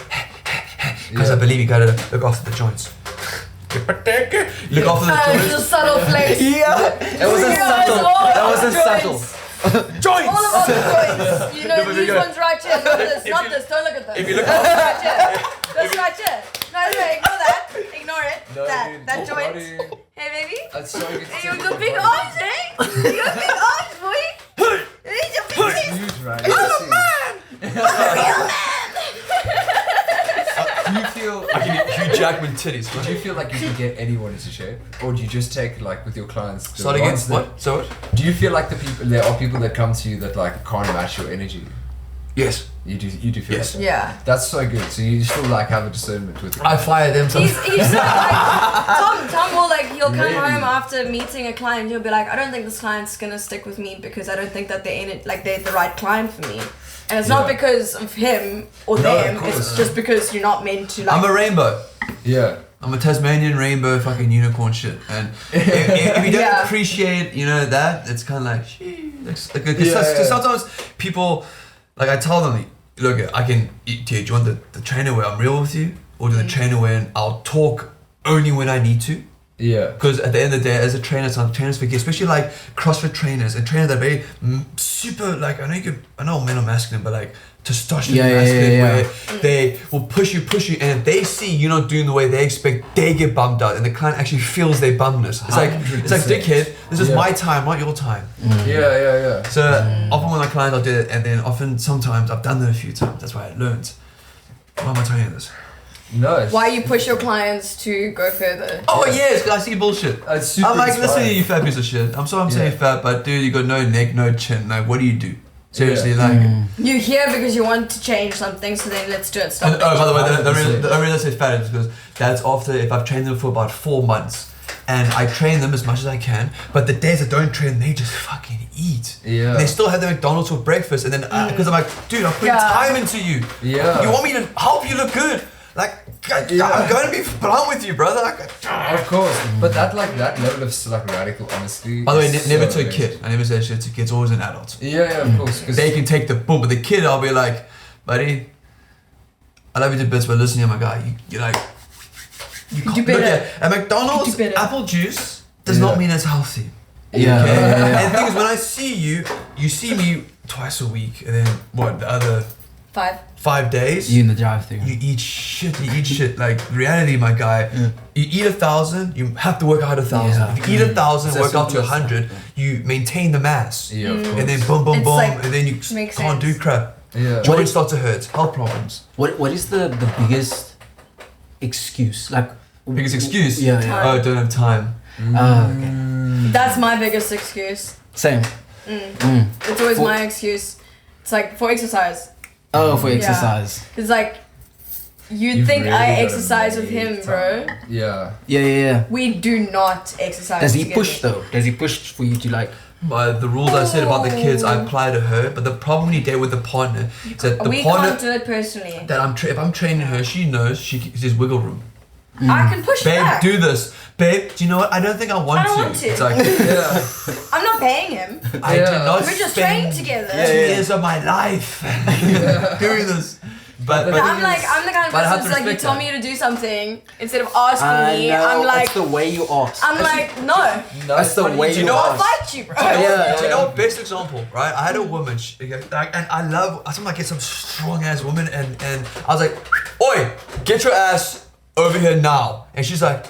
because I believe you gotta look after the joints. Look after the It's joints. a subtle flex. Yeah, it wasn't Yeah, subtle. it's all That about wasn't joints. subtle. Joints. All about the joints. You know, No, but these you- ones right here, not this, If not you- this. Don't look at this. if you look this right here. This right here. No, ignore that. Ignore it. No, that dude, that no, joint. buddy. Hey, baby. That's so good. Hey, you got big arms, eh? You got big arms, boy. These are big tits. Huge, right? Do you feel? I can eat Hugh Jackman titties. Do you feel like you can get anyone into shape, or do you just take like with your clients? the Start ones against that- what? So what? Do you feel like there are people that come to you that like can't match your energy? Yes. You do feel Yes. that? Yeah. That's so good. So you still like have a discernment with it. I fire them. He's like, Tom will like, he'll come Really? home after meeting a client, he'll be like, I don't think this client's gonna stick with me because I don't think that they're in it, like they're the right client for me. And it's not Yeah. because of him or No, them, of course. it's just because you're not meant to like. I'm a rainbow. Yeah. I'm a Tasmanian rainbow fucking unicorn shit. And if you don't Yeah. appreciate, that, it's kind of like, shee. Because Yeah. sometimes people, like I tell them, look, I can, do you want the trainer where I'm real with you? Or do the trainer where I'll talk only when I need to? Yeah. Because at the end of the day, as a trainer, some trainers forget, especially like CrossFit trainers and trainers that are very super, like, I know men are masculine, but like testosterone masculine, where they will push you, and if they see you're not doing the way they expect, they get bummed out, and the client actually feels their bummedness. It's like, 100%. dickhead, this is Yeah. my time, not your time. Yeah. So often with my clients, I'll do it, and then sometimes I've done that a few times. That's why I learned. Why am I telling you this? No. Why you push your clients to go further. Oh yes, because I see bullshit. It's super I'm like, listen, inspiring. you fat piece of shit. I'm sorry I'm saying Yeah. fat, but dude, you got no neck, no chin. Like, what do you do? Seriously, like. You're here because you want to change something, so then let's do it. And, Stop. oh, by the way, the 100%. only reason I say fat is because that's after if I've trained them for about 4 months, and I train them as much as I can. But the days I don't train, they just fucking eat. Yeah. And they still have the McDonald's for breakfast, and then because I'm like, dude, I'm putting Yeah. time into you. Yeah. You want me to help you look good? Like, I'm going to be blunt with you, brother. Like, Of course, but that level of like radical honesty. by the way, is never so to a amazing. kid. I never say shit to kids. Always an adult. Yeah, of course. 'cause- They can take the boom, but the kid, I'll be like, buddy, I love you to bits, but listen here, my guy, you're like, you can't do look better. at McDonald's You do better. apple juice does Yeah. not mean it's healthy. Yeah. Okay? Yeah. And the thing is, when I see you see me twice a week, and then what, the other 5 days? You in the drive-through. You eat shit. Like, reality, my guy, you eat 1,000, you have to work out 1,000. Yeah. If you eat 1,000, It's work out as to simple as 100, you maintain the mass. Yeah, of course. And then boom, It's boom, like- and then you makes can't sense. do crap. Yeah. Joints start to hurt, health problems. What is the biggest excuse? Like Biggest excuse? Yeah, Time. Oh, don't have time. Okay. That's my biggest excuse. Same. It's always For- my excuse. It's like for exercise. Oh, for Yeah. exercise. It's like you'd You've think really I gotta exercise with make him, bro. time. Yeah. Yeah. We do not exercise. Does he together. push though? Does he push for you to like? The rules I said about the kids, I apply to her. But the problem when you date with the partner is that the We partner can't do it personally. that if I'm training her, she knows she's wiggle room. I can push Babe, back. do this. Babe, do you know what? I don't think I want I don't to. want to. It's like, yeah. I'm not paying him. I do not We're just spend trained together. 2 years of my life doing this. But I'm the kind of but I have person to who's like, you respect tell that. me to do something instead of asking I me. know, I'm like, it's the way you ask. I'm like, no. That's the way you you know I'll ask. fight you, bro. Do you know best example, right? I had a woman, and I sometimes get some strong ass woman, and I was like, "Oi, get your ass over here now!" And she's like,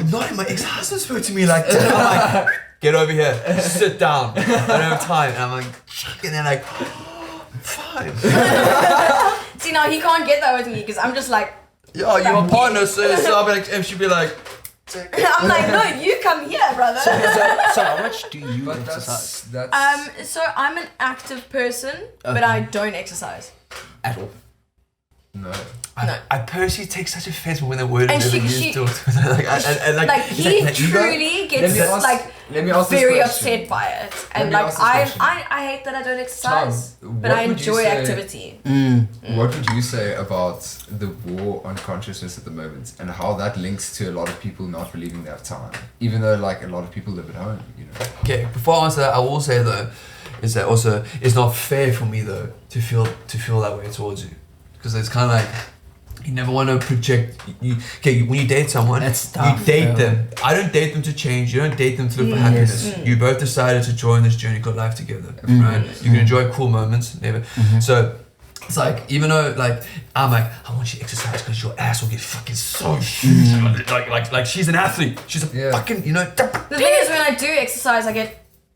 "Not my ex-husband spoke to me like that." I'm like, "Get over here, sit down. I don't have time." And I'm like, and then like, fine. See, now he can't get that with me because I'm just like, Yeah, you're my partner, so I'll be like, and she'd be like, I'm like, no, you come here, brother. So how much do you But exercise that's So I'm an active person, but I don't exercise. at all? no. I personally take such offense when the word And is never she- used to it. Like he like ego? truly gets Let me ask this very question. upset by it, and me like ask this question. I hate that I don't exercise, Tom, but what I would you enjoy say- activity. What would you say about the war on consciousness at the moment and how that links to a lot of people not believing they have time, even though like a lot of people live at home, you know? Okay, before I answer that, I will say though, is that also it's not fair for me though to feel that way towards you, because it's kind of like you never want to project. When you date someone, That's tough, you date yeah. them. I don't date them to change. You don't date them to look for happiness. You both decided to join this journey called life together, right? You can enjoy cool moments, never. So. It's like, even though like I'm like, I want you to exercise because your ass will get fucking so huge. Like she's an athlete. She's a fucking, you know. The thing is, when I do exercise,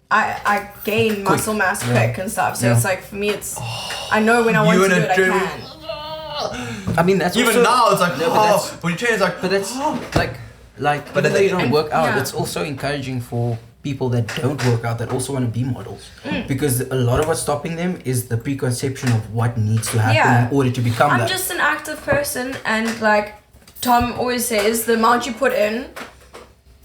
I gain muscle mass quick and stuff. So it's like for me, it's I know when I want You to in do a it, I gym. can. I mean, that's Even also, now, it's like, No, but that's- when you train, it's like, But that's like, But but then though you don't and- work out, yeah. it's also encouraging for people that don't work out that also want to be models, because a lot of what's stopping them is the preconception of what needs to happen Yeah. in order to become I'm that. just an active person, and like Tom always says, the amount you put in,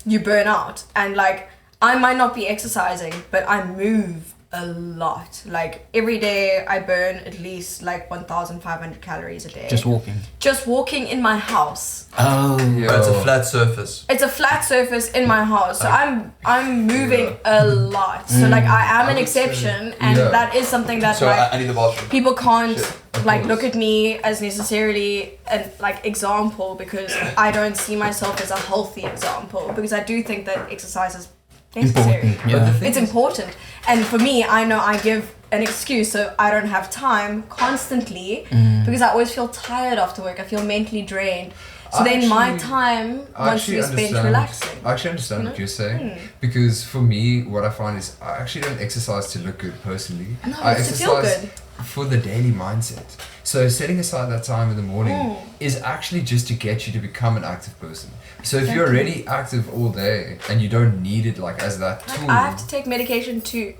you burn out. And like I might not be exercising, but I move a lot. Like every day I burn at least like 1,500 calories a day. Just walking. Just walking in my house. Oh. but it's a flat surface. It's a flat surface in my house, so I'm moving a lot. So like I am an would say- exception, and yeah. that is something that So like I need the bathroom. people can't like course. look at me as necessarily an like example, because I don't see myself as a healthy example, because I do think that exercise is necessary. Important, yeah. It's important, and for me, I know I give an excuse, so I don't have time constantly because I always feel tired after work. I feel mentally drained. So then my time wants to be spent relaxing. I actually understand what you're saying, because for me, what I find is I actually don't exercise to look good personally. No, I it's to feel exercise good. for the daily mindset. So setting aside that time in the morning is actually just to get you to become an active person. So if you're already active all day and you don't need it like as that tool, I have to take medication to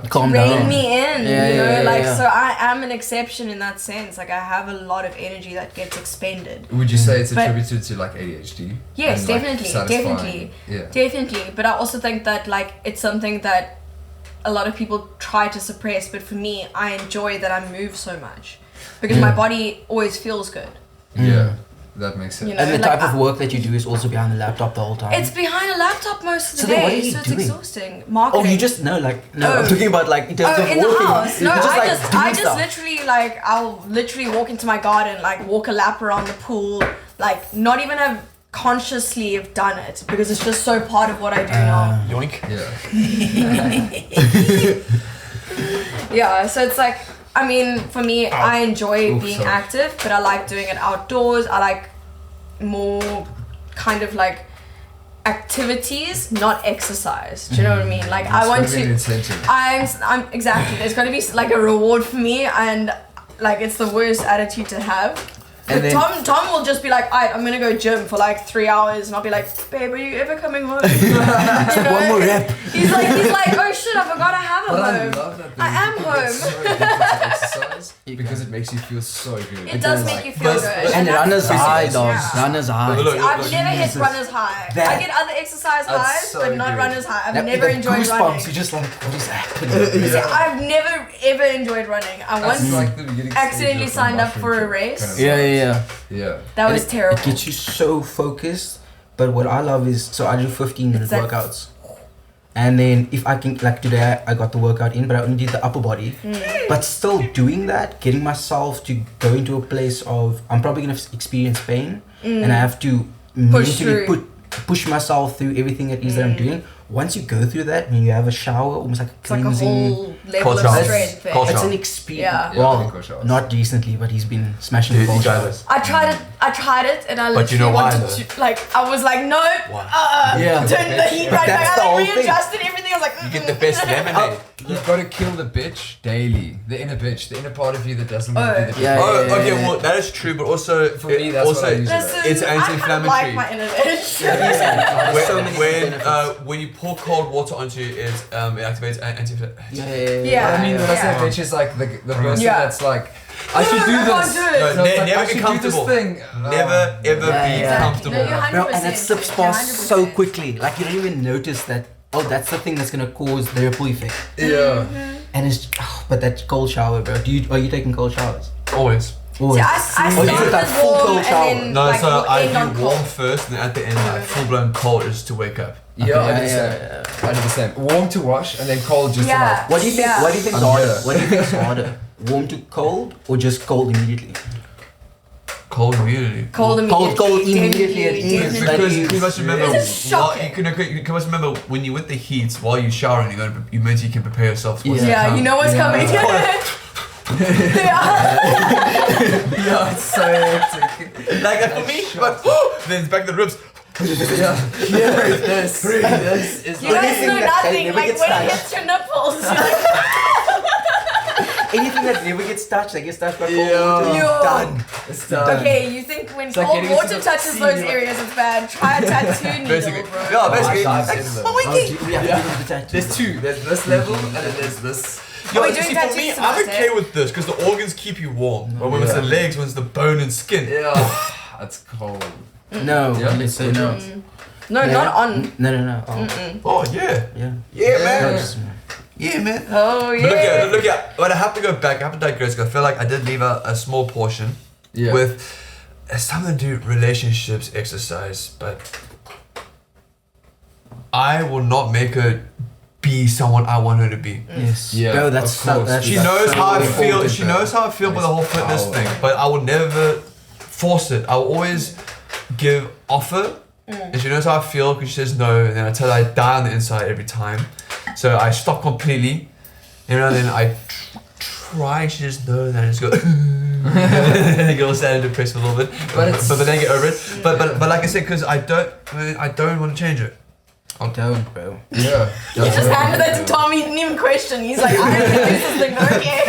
Calm rein down. me in, Yeah, you know, yeah, like yeah. so I am an exception in that sense. Like I have a lot of energy that gets expended. would you say it's But- attributed to like ADHD? Yes, And, like, definitely, satisfying- definitely, Yeah. definitely. But I also think that like it's something that a lot of people try to suppress. But for me, I enjoy that I move so much because my body always feels good. Yeah, that makes sense. You know, And the like, type of work that you do is also behind the laptop the whole time. It's behind a laptop most of the So then what day, are you so it's doing? exhausting. Marketing. Oh, you just no, like no. Oh. I'm talking about like in terms Oh, of in the walking. house. No, You're I like, just doing stuff. literally like I'll literally walk into my garden, like walk a lap around the pool, like not even have consciously have done it because it's just so part of what I do now. Yoink. Yeah. Yeah, so it's like I mean, for me, I enjoy Oof, being sorry. active, but I like doing it outdoors. I like more kind of like activities, not exercise. Do you know what I mean? Like I want It's gonna be an to. incentive. I'm exactly. There's got to be like a reward for me, and like it's the worst attitude to have. And But then- Tom will just be like, I'm gonna go gym for like 3 hours, and I'll be like, babe, are you ever coming home? You know? One more rep. He's like, oh shit, I forgot I have a But I home. love that. I am people get home. so addicted to exercise because it makes you feel so good. It does make you feel But- good. And that's runner's the high, best. dogs. Yeah. Runner's high. Look, I've never hit Jesus. runner's high. That- I get other exercise That's highs, so but not good. runner's high. I've That- never the enjoyed goosebumps, running. You're just like, what is happening? See, I've never ever enjoyed running. I That's once like the beginning accidentally stage of signed up mushroom for a trip, race. kind of Yeah, like- Yeah. That And was terrible. It gets you so focused. But what I love is, so I do 15-minute It's like- workouts. And then if I can, like today I got the workout in, but I only did the upper body. But still doing that, getting myself to go into a place of, I'm probably going to experience pain. And I have to mentally through. push myself through everything it is that I'm doing. Once you go through that, when you have a shower, almost like a It's like a cleansing. whole level Culture. of strength. Culture. It's an experience. Yeah. Yeah, Well, cold showers. not recently, but he's been smashing the Dude, cold you got showers. it. I tried it, and I But you literally know why, wanted though? to, like, I was like, no, Yeah. turn the heat But right that's back. the I whole like thing. readjusted everything. I was like, You get the best lemonade. You've got to kill the bitch daily. The inner bitch, the inner part of you that doesn't want to do the bitch. Yeah, Oh, yeah, okay, yeah. well, that is true, but also, For me, that's also, what I use. Listen, It's I anti-inflammatory. like my inner bitch. There's so many benefits. when you pour cold water onto you, it activates anti-inflammatory. Yeah. I mean, when I say Yeah. bitch is like the person Yeah. that's like, I should do I can't this. do it. No, So it's like, never I get should comfortable. do this thing. Never ever Yeah, be yeah. comfortable. No, you're 100%. Bro, and it slips You're past so 100%. quickly. Like you don't even notice that. Oh, that's the thing that's gonna cause the ripple effect. Yeah. And it's, but that cold shower, bro. Are you taking cold showers? Always. Always. See, I Oh, you started took that with full warm cold and shower. then No, like so we'll I end on do warm cold. first, and then at the end, like full blown cold just to wake up. Yeah, I Okay, do the same. I do the same. Warm to wash and then cold just to Yeah. like. What do you think? Yeah. What do you think's I'm harder? here. What do you think's harder? Warm to cold or just cold immediately? Cold immediately. Cold immediately. Cold immediately, it Definitely, is. definitely. Because you must remember, This is shocking. you must remember when you're with the heat while you're showering, you mentally can prepare yourself for what's Yeah. to Yeah, come. you know what's Yeah. coming. yeah. Yeah, it's so hectic. Like that for me, but then it's back to the ribs. This is You guys Anything know that nothing. never Like gets when it touched. hits your nipples, you're like, Anything that never gets touched, that gets touched by cold Yeah. water, Yo. done. It's done. okay, you think when like cold getting into water the touches sea, those you're like- areas, it's bad. Try a tattoo needle, Basically, bro. yeah, basically. I've like, seen them. oh, wait. We have to Yeah. do the tattoo. There's two. There's this level and then there's this. Yo, we you doing see, for tattoos me, tonight, I'm okay eh? with this because the organs keep you warm. But when it's the Yeah. legs, when it's the bone and skin. Yeah. That's cold. No, Yeah. let's say no. No, Yeah. not on. No. Oh, Oh yeah, yeah. yeah, No, man, just- yeah, man. Oh But yeah. look at. But I have to go back. I have to digress because I feel like I did leave out a small portion Yeah. with something to do with relationships, exercise, but I will not make her be someone I want her to be. Yes. Yeah, Bro, that's of so, course. that's She that's knows so how I important, feel. She bro. knows how I feel with the whole fitness Power. thing, but I will never force it. I will always give offer, and she knows how I feel because she says no, and then I tell her I die on the inside every time. So I stop completely, and then I try. She just no, and I just go. and I get all sad and depressed a little bit, But it's- but then get over it. But like I said, because I don't want to change it. I don't, bro. Yeah. He just handed that to Tom. He didn't even question. He's like, I don't think this is the okay.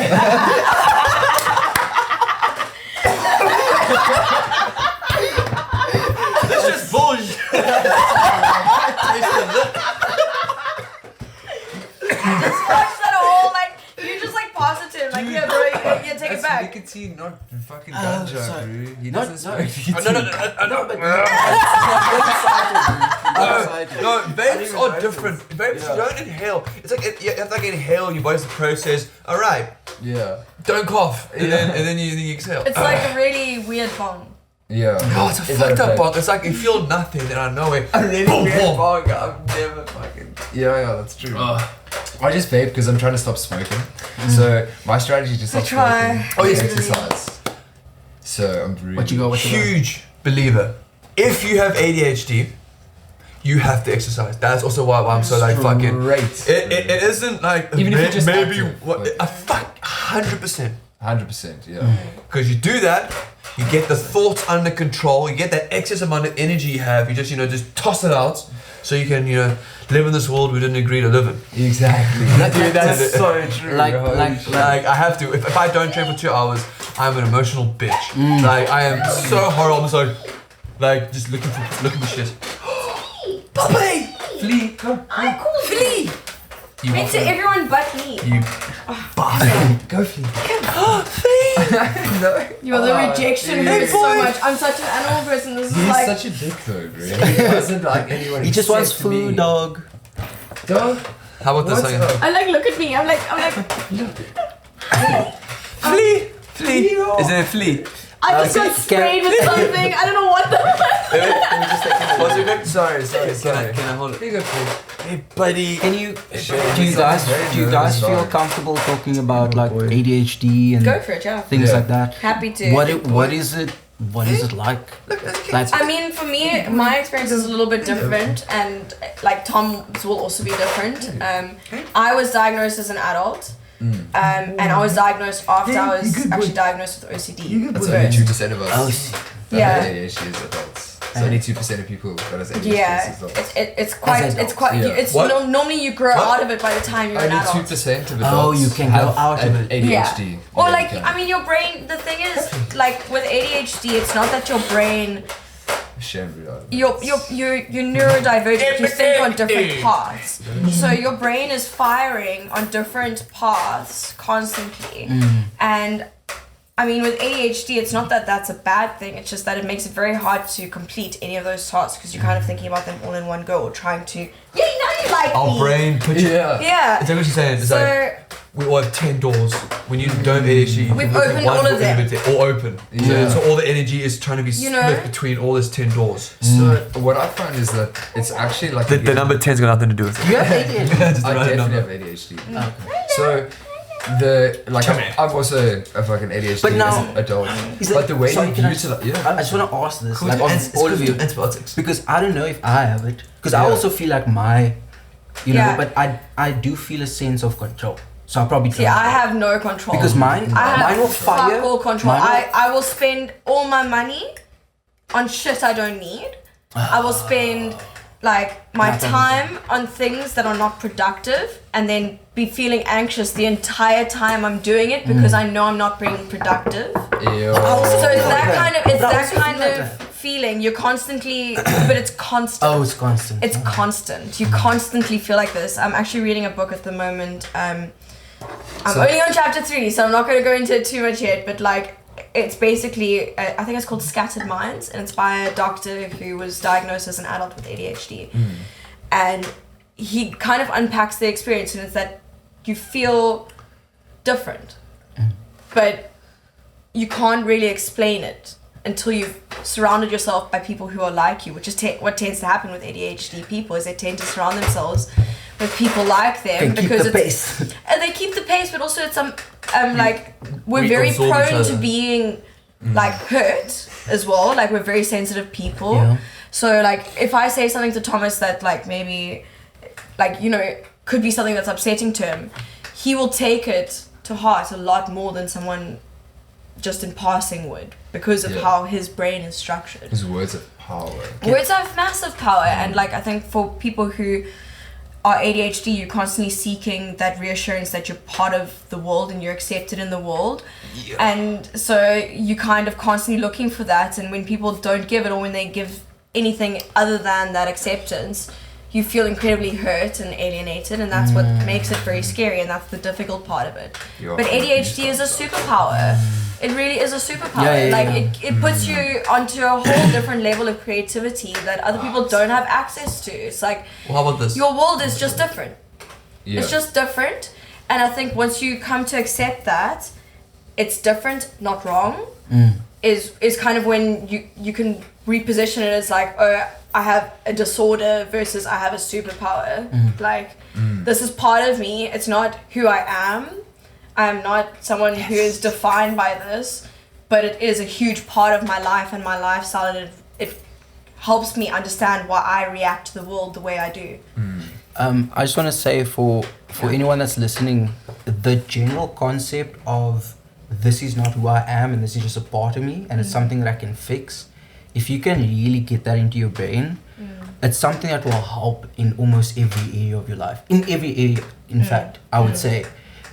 That's just bullshit. Watch that whole like you just like positive. Like yeah, bro, yeah, take it That's back. nicotine, not fucking Oh, ganja, sorry. bro. He Not- doesn't not- smoke nicotine. No, vapes are different. Vapes you don't inhale. It's like you have to like inhale. Your body's the process. All right, Yeah. don't cough, and Yeah. then you exhale. It's like a really weird bong. Yeah. Oh, it's a Is that fucked up okay? bong. It's like you feel nothing, and I know it. A really Boom, weird boom. bong. I've never fucking. Yeah, that's true. I just vape because I'm trying to stop smoking. So my strategy is to stop try. smoking. Oh, yes. Exercise. So I'm really. What you got? What you got? Huge believer. If you have ADHD, you have to exercise. That's also why I'm so like fucking. Great. It isn't like Even if you're just maybe active, what like- a fuck 100%. 100%. Yeah. Because you do that, you get the thoughts under control, you get that excess amount of energy you have, you just, just toss it out so you can, live in this world we didn't agree to live in. Exactly. Dude, that's so true. Like- Holy like- shit. Like, I have to. If I don't train for 2 hours, I'm an emotional bitch. Like, I am so horrible. I'm so, just looking for shit. Puppy! Flea, come. I'm cool, Flea. You Meant to everyone but me. You bastard. Go Flea. You're the Oh, rejection dude. hurts so much. I'm such an animal person. This is He's like such a dick though, bro. He doesn't like anyone. He just wants except me. food, dog. Dog? How about this What's again? up? I like look at me. I'm like Flea! Flea! Is it a flea? I just got sprayed with something. I don't know what the. Let me just take a Was it good? Sorry. Can I hold it? You go for it. Hey, buddy. Can you? Do you guys feel comfortable talking about like ADHD and Go for it, yeah. things like that? Happy to. What is it? What is it like? Like, I mean, for me, my experience is a little bit different, and like Tom's will also be different. I was diagnosed as an adult, and I was diagnosed after I was actually diagnosed with OCD. That's only 2% of us. Oh, Yeah. ADHD is adults. It's only 2% of people that has ADHD Yeah, as adults. it's quite. Yeah. It's What? Normally you grow out of it by the time you're an Only adult. 2% of adults you can have grow out of it. ADHD. Yeah. Or Yeah, like, you can. I mean, your brain. The thing is, like with ADHD, it's not that your brain. You're neurodivergent. You think on different paths. So your brain is firing on different paths constantly, and. I mean, with ADHD, it's not that that's a bad thing. It's just that it makes it very hard to complete any of those tasks because you're kind of thinking about them all in one go or trying to. Yeah, now you like Our me. brain put you. Yeah. Yeah. It's like what you're saying. It's So like we all have 10 doors. When you don't have ADHD, We've you can opened one all of door them. individually, all open. Yeah. So all the energy is trying to be You split know? between all these 10 doors. So what I found is that it's actually like The number 10's got nothing to do with it. you have ADHD. Just I the right definitely number. have ADHD. So I'm also a fucking ADHD But now- as an adult. Is it- But the way sorry, you can I- utilize, I just want to ask this, Cool. like of It's all of you, antibiotics. because I don't know if I have it, because I Yeah. also feel like my, you know, Yeah. but I do feel a sense of control. So I probably See, I have no control. because mine I will have fire. fuck all control. Mine I will spend all my money on shit I don't need. I will spend like my Nothing. time on things that are not productive and then be feeling anxious the entire time I'm doing it because I know I'm not being productive. Ew. So it's that kind of But I also feel like of feeling. You're constantly, but it's constant. Oh, it's constant. It's constant. You constantly feel like this. I'm actually reading a book at the moment. I'm only on chapter 3, so I'm not going to go into it too much yet. But like, it's basically, I think it's called Scattered Minds, and it's by a doctor who was diagnosed as an adult with ADHD. And he kind of unpacks the experience, and it's that you feel different, but you can't really explain it until you've surrounded yourself by people who are like you, which is what tends to happen with ADHD people, is they tend to surround themselves with people like them Can keep because the it's pace. and they keep the pace, but also it's like we're We very absorb each prone to other. being like hurt as well. Like we're very sensitive people. Yeah. So like if I say something to Thomas that like maybe like, you know, could be something that's upsetting to him, he will take it to heart a lot more than someone just in passing would, because of Yeah. how his brain is structured. His words of power. Words have massive power, and like I think for people who are ADHD, you're constantly seeking that reassurance that you're part of the world and you're accepted in the world. And so you kind of constantly looking for that, and when people don't give it, or when they give anything other than that acceptance, you feel incredibly hurt and alienated, and that's what makes it very scary, and that's the difficult part of it. You're But ADHD is a superpower. It really is a superpower. It puts you onto a whole different level of creativity that other people don't have access to. It's like Well, how about this? your world is just different. Yeah. It's just different, and I think once you come to accept that it's different, not wrong, is kind of when you can reposition it as like, oh, I have a disorder versus I have a superpower. Like this is part of me. It's not who I am. I'm not someone who is defined by this, but it is a huge part of my life and my lifestyle, and it helps me understand why I react to the world the way I do. I just want to say for anyone that's listening, the general concept of this is not who I am and this is just a part of me and it's something that I can fix, if you can really get that into your brain, it's something that will help in almost every area of your life. In every area, in fact, I would say.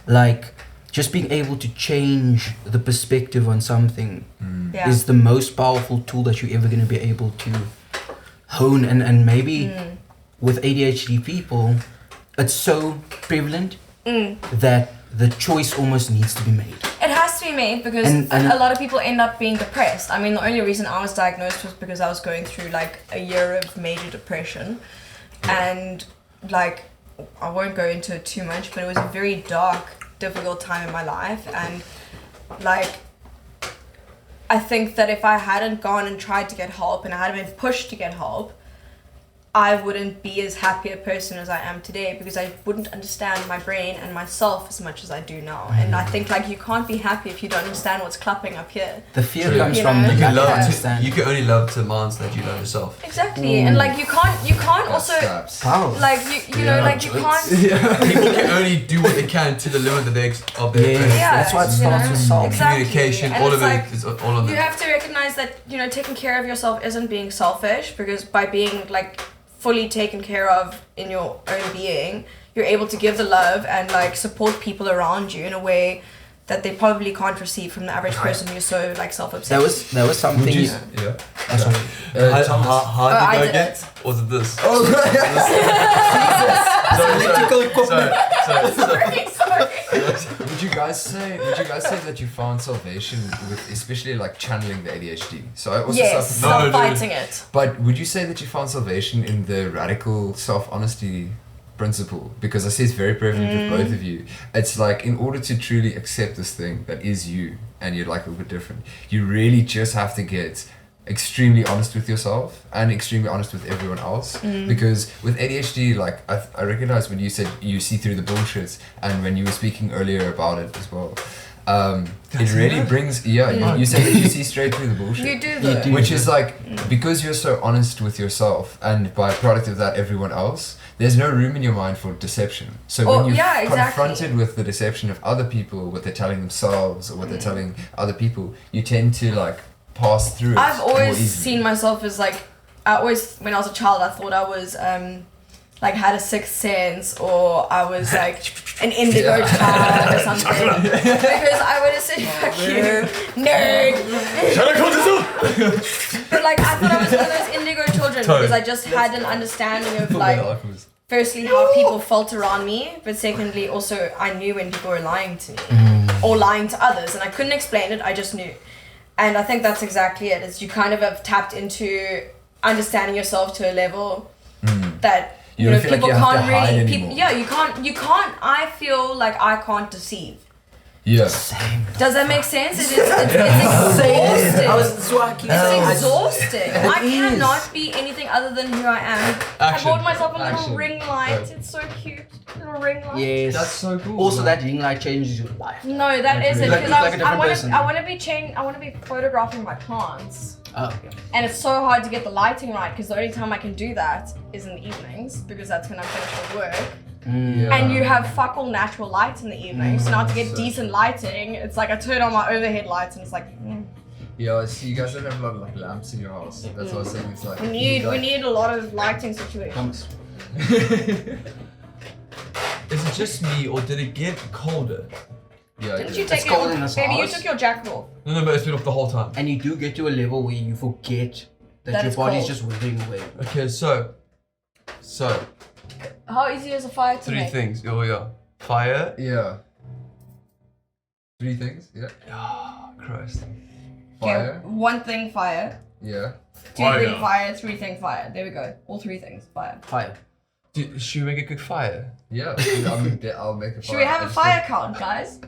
Like, just being able to change the perspective on something Yeah. is the most powerful tool that you're ever going to be able to hone. And maybe with ADHD people, it's so prevalent that the choice almost needs to be made. It has to be made because And- a lot of people end up being depressed. I mean, the only reason I was diagnosed was because I was going through like a year of major depression, and like I won't go into it too much, but it was a very dark, difficult time in my life, and like I think that if I hadn't gone and tried to get help and I hadn't been pushed to get help, I wouldn't be as happy a person as I am today, because I wouldn't understand my brain and myself as much as I do now. And I think like you can't be happy if you don't understand what's clapping up here. The fear True. comes You from know? the You can lack of love understanding. you can only love to demands that you love yourself. Exactly. And like you can't also Wow. like you know, like you can't. People can only do what they can to the limit of their Yes, Yeah, that's why it you starts know? with self. Exactly. communication, And all it's of like, it is all on you them. have to recognize that, you know, taking care of yourself isn't being selfish, because by being like fully taken care of in your own being, you're able to give the love and like support people around you in a way that they probably can't receive from the average person who's so like self-obsessed. That was something. Would you, Yeah. Oh, sorry. How I did you did go again? it. Or was it this? Electrical equipment. would you guys say that you found salvation with especially like channeling the ADHD? So I also Yes, suffered No, stop dude. fighting it. But would you say that you found salvation in the radical self-honesty principle? Because I see it's very prevalent with both of you. It's like, in order to truly accept this thing that is you, and you're like a little bit different, you really just have to get extremely honest with yourself and extremely honest with everyone else. Because with ADHD, like I recognize when you said you see through the bullshit, and when you were speaking earlier about it as well, it really brings you said that you see straight through the bullshit. You do though. Which is like, because you're so honest with yourself, and by product of that everyone else, there's no room in your mind for deception. So Oh, when you're yeah, exactly. confronted with the deception of other people, what they're telling themselves or what they're telling other people, you tend to like pass through it I've more always easily. seen myself as like, when I was a child, I thought I was like had a sixth sense, or I was like an indigo child or something. Because I would have said, fuck you, nerd. But like I thought I was one of those indigo children, because I just had an understanding of like, firstly how people felt around me, but secondly also I knew when people were lying to me or lying to others, and I couldn't explain it, I just knew. And I think that's exactly it, is you kind of have tapped into understanding yourself to a level that You you don't know feel like people you have to can't hide really anymore. you can't I feel like I can't deceive. Yeah. Same. Does that make sense? It's exhausting. I was swacky. It's exhausting. I is. cannot be anything other than who I am. Action. I bought myself a little Action. ring light. Yeah. It's so cute. Little ring light. Yes. That's so cool. Also, that ring light changes your life. No, that Like, isn't, like- because like a different person. I want to be photographing my plants, Oh, okay. and it's so hard to get the lighting right, because the only time I can do that is in the evenings, because that's when I'm finished with work. Yeah. And you have fuck all natural light in the evening, so now to get So decent lighting, it's like I turn on my overhead lights and it's like Yeah, see, you guys don't have a lot of like lamps in your house. That's what I was saying. It's like we need a lot of lighting situations. Is it just me, or did it get colder? Yeah. Didn't you yeah. take It's cold in your this baby? You house. took your jacket off. No, but it's been off the whole time. And you do get to a level where you forget that your it's body's cold. just withering away. Okay, so How easy is a fire to three make? things. Oh yeah, fire. Yeah. 3 things. Yeah. Oh, Christ. Fire. Okay, 1 thing fire, Yeah. 2 Fire. thing fire, 3 thing fire. There we go. All 3 things fire. Fire. Should we make a good fire? Yeah. I'll make a fire. Should we have I a just fire count, guys?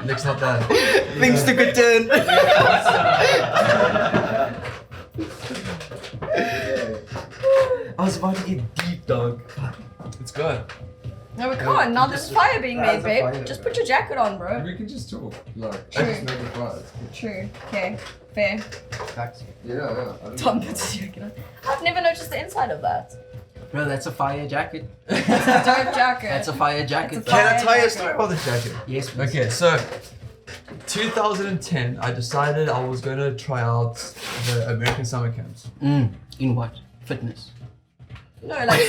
Nick's not that. Things took a turn. I was about to get deep, dog. Let's go. No, we can't. Now there's fire being made, There's a babe. fire. Just put your jacket on, bro. We can just talk. Like, True. just make a fire. True. Okay. Fair. Facts. Yeah. I don't Tom know. puts his jacket on. I've never noticed the inside of that. Bro, that's a fire jacket. It's a dope jacket. That's a fire jacket. It's a Can I fire tell you a jacket. story about this jacket? Yes, please. Okay, so 2010, I decided I was going to try out the American summer camps. In what? Fitness. No, like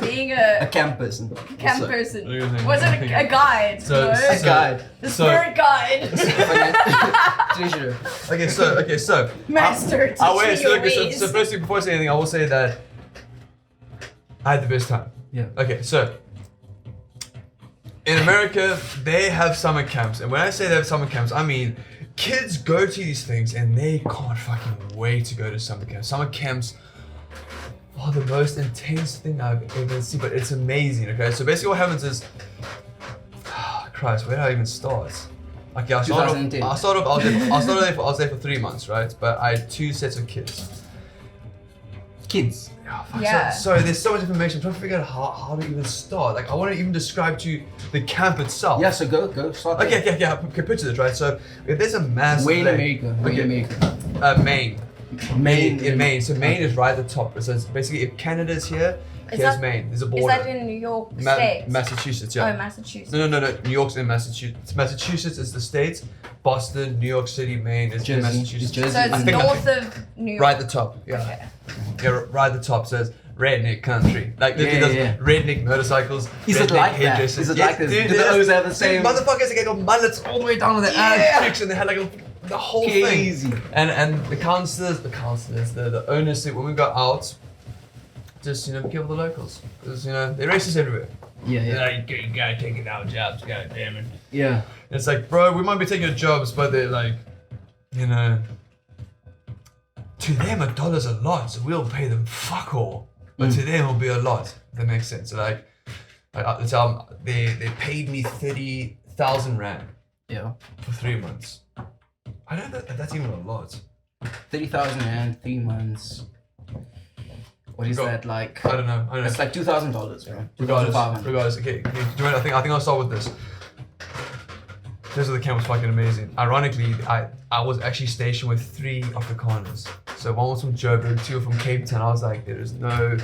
being A a camp person. camp Also, person. What do you think? Was it a guide? So- no? so- guide. The so- spirit guide. Treasurer. Okay, so Master, teach I me wait. your So ways. firstly, before I say anything, I will say that I had the best time. Yeah. Okay, so in America, they have summer camps, and when I say they have summer camps, I mean kids go to these things and they can't fucking wait to go to summer camps. Summer camps are the most intense thing I've ever seen, but it's amazing. Okay, so basically what happens is, Christ, where do I even start? Okay, I was there for 3 months, right? But I had 2 sets of kids. Kids. Oh, fuck. Yeah. So there's so much information. I'm trying to figure out how to even start. Like, I want to even describe to you the camp itself. Yeah, so go start. Okay, picture this, right? So if there's a massive Where in lake- America? Where in America? Maine. In Maine. So Maine is right at the top. So it's basically if Canada's here, Is here's that- Maine. There's a Is border. that in New York State? Massachusetts, yeah. Oh, Massachusetts. No. New York's in Massachusetts. Massachusetts is the state. Boston, New York City, Maine is in Jersey. Massachusetts. It's Jersey. So it's I think- north of New York. Right at the top, yeah. Okay. Yeah, right at the top says redneck country. Like, look Yeah, at those yeah. redneck motorcycles. Is it redneck like that? headdresses. Is it Yes, like this? dude, Do the yes. O's have the Dude, same- motherfuckers, they got mullets all the way down to the ass cheeks, and they had like the whole Crazy. thing. And the counselors, the owners said when we got out, just, kill the locals. Because, they're racist everywhere. Yeah, They're yeah. like, you gotta take our jobs, god damn it. Yeah. It's like, bro, we might be taking your jobs, but they're like, to them a dollar's a lot, so we'll pay them fuck all. But to them it'll be a lot. If that makes sense. So they paid me 30,000 rand Yeah. for 3 months. I don't know that's even a lot. 30,000 rand, 3 months. What is Go- that like? I don't know. It's like $2,000, right? Regardless. Okay, Junaid, I think I'll start with this. This of the camp was fucking amazing. Ironically, I was actually stationed with 3 Afrikaners. So one was from Joburg, 2 from Cape Town. I was like, there is no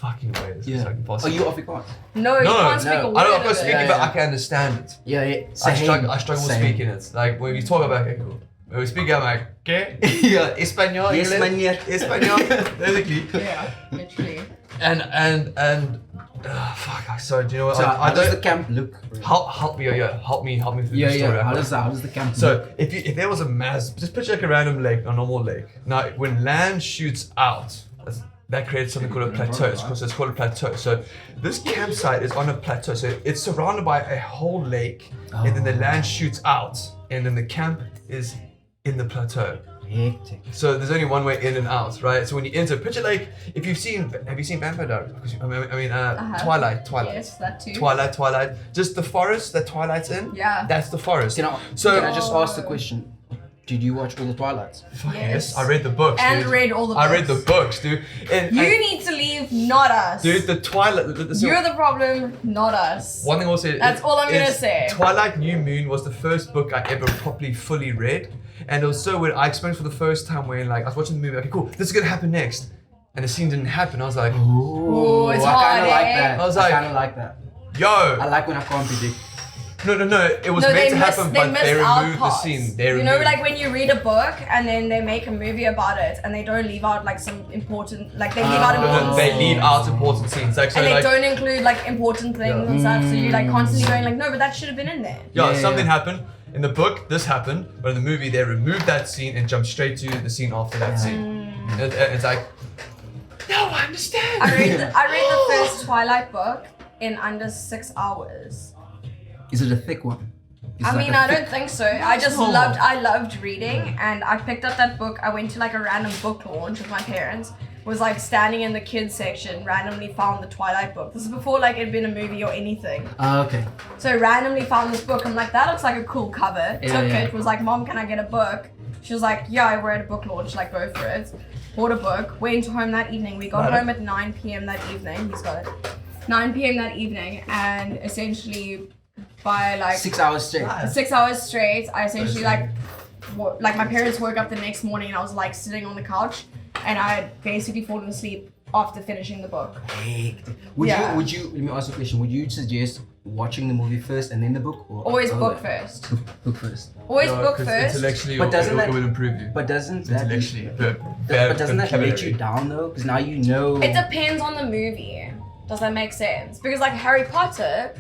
fucking way this is fucking Are possible. you Afrikaans? No, you can't speak no. a word I don't know if I of speak it. it, but I can understand it. Yeah, yeah. I struggle with speaking it. Like when we talk about it, okay, cool. When we speak it, I'm like, okay, Yeah. Espanol, Yes, English, manier. Espanol, basically. Yeah, literally. And fuck, sorry, do you know what? So I how does don't, the camp look? help me through Yeah, the story. yeah. How does the camp look? So if there was a mass, just picture like a random lake, a normal lake. Now when land shoots out, that creates something called a plateau. It's called a plateau. So this campsite is on a plateau. So it's surrounded by a whole lake, and then the land shoots out, and then the camp is in the plateau. Hectic. So there's only one way in and out, right? So when you enter, picture like have you seen Vampire Diaries? Twilight. Yes, that too. Twilight. Just the forest that Twilight's in. Yeah. That's the forest. Can I just ask the question? Did you watch all the Twilights? Yes. I read the books. And dude. read all the I read the books. books, dude. And You need to leave, not us. dude, the Twilight. You're the problem, not us. One thing also. That's all I'm gonna is say. Twilight New Moon was the first book I ever properly fully read, and it was so weird. I experienced for the first time when I was watching the movie. Okay, cool. This is gonna happen next, and the scene didn't happen. I was like, Ooh, it's I hard, kind of like eh? that. I was like- kind of like that. yo. I like when I can't predict. No. It was No, meant to happen, but missed they out removed the parts. scene. They You know, removed. like when you read a book and then they make a movie about it and they don't leave out like some important, like they leave out important They scenes. leave out important scenes. Like so, And they like don't include like important things and stuff, so you're like constantly going like, no, but that should have been in there. yeah, Yeah, something yeah. happened. In the book, this happened, but in the movie, they removed that scene and jumped straight to the scene after that scene. It's like, no, I understand. I read the first Twilight book in under 6 hours. Is it a thick one? Is it I like mean, a I thick- don't think so. I loved reading, and I picked up that book. I went to like a random book launch with my parents. Was like standing in the kids section, randomly found the Twilight book. This is before like it'd been a movie or anything. Okay. So randomly found this book. I'm like, that looks like a cool cover. Yeah, Took yeah. it. Was like, Mom, can I get a book? She was like, yeah, we're at a book launch. Like, go for it. Bought a book. Went home that evening. We got home at 9 p.m. that evening. He's got it. 9 p.m. that evening, and essentially by like 6 hours straight. 6 hours straight, I essentially like my parents woke up the next morning and I was like sitting on the couch and I had basically fallen asleep after finishing the book. Hectic. Yeah. Would you? Let me ask you a question. Would you suggest watching the movie first and then the book, or Always other book way? first. Book first. Always No, book 'cause first. Intellectually, But doesn't it will improve you. But doesn't that? Intellectually, But doesn't that let you down though? Because now you know. It depends on the movie. Does that make sense? Because like Harry Potter,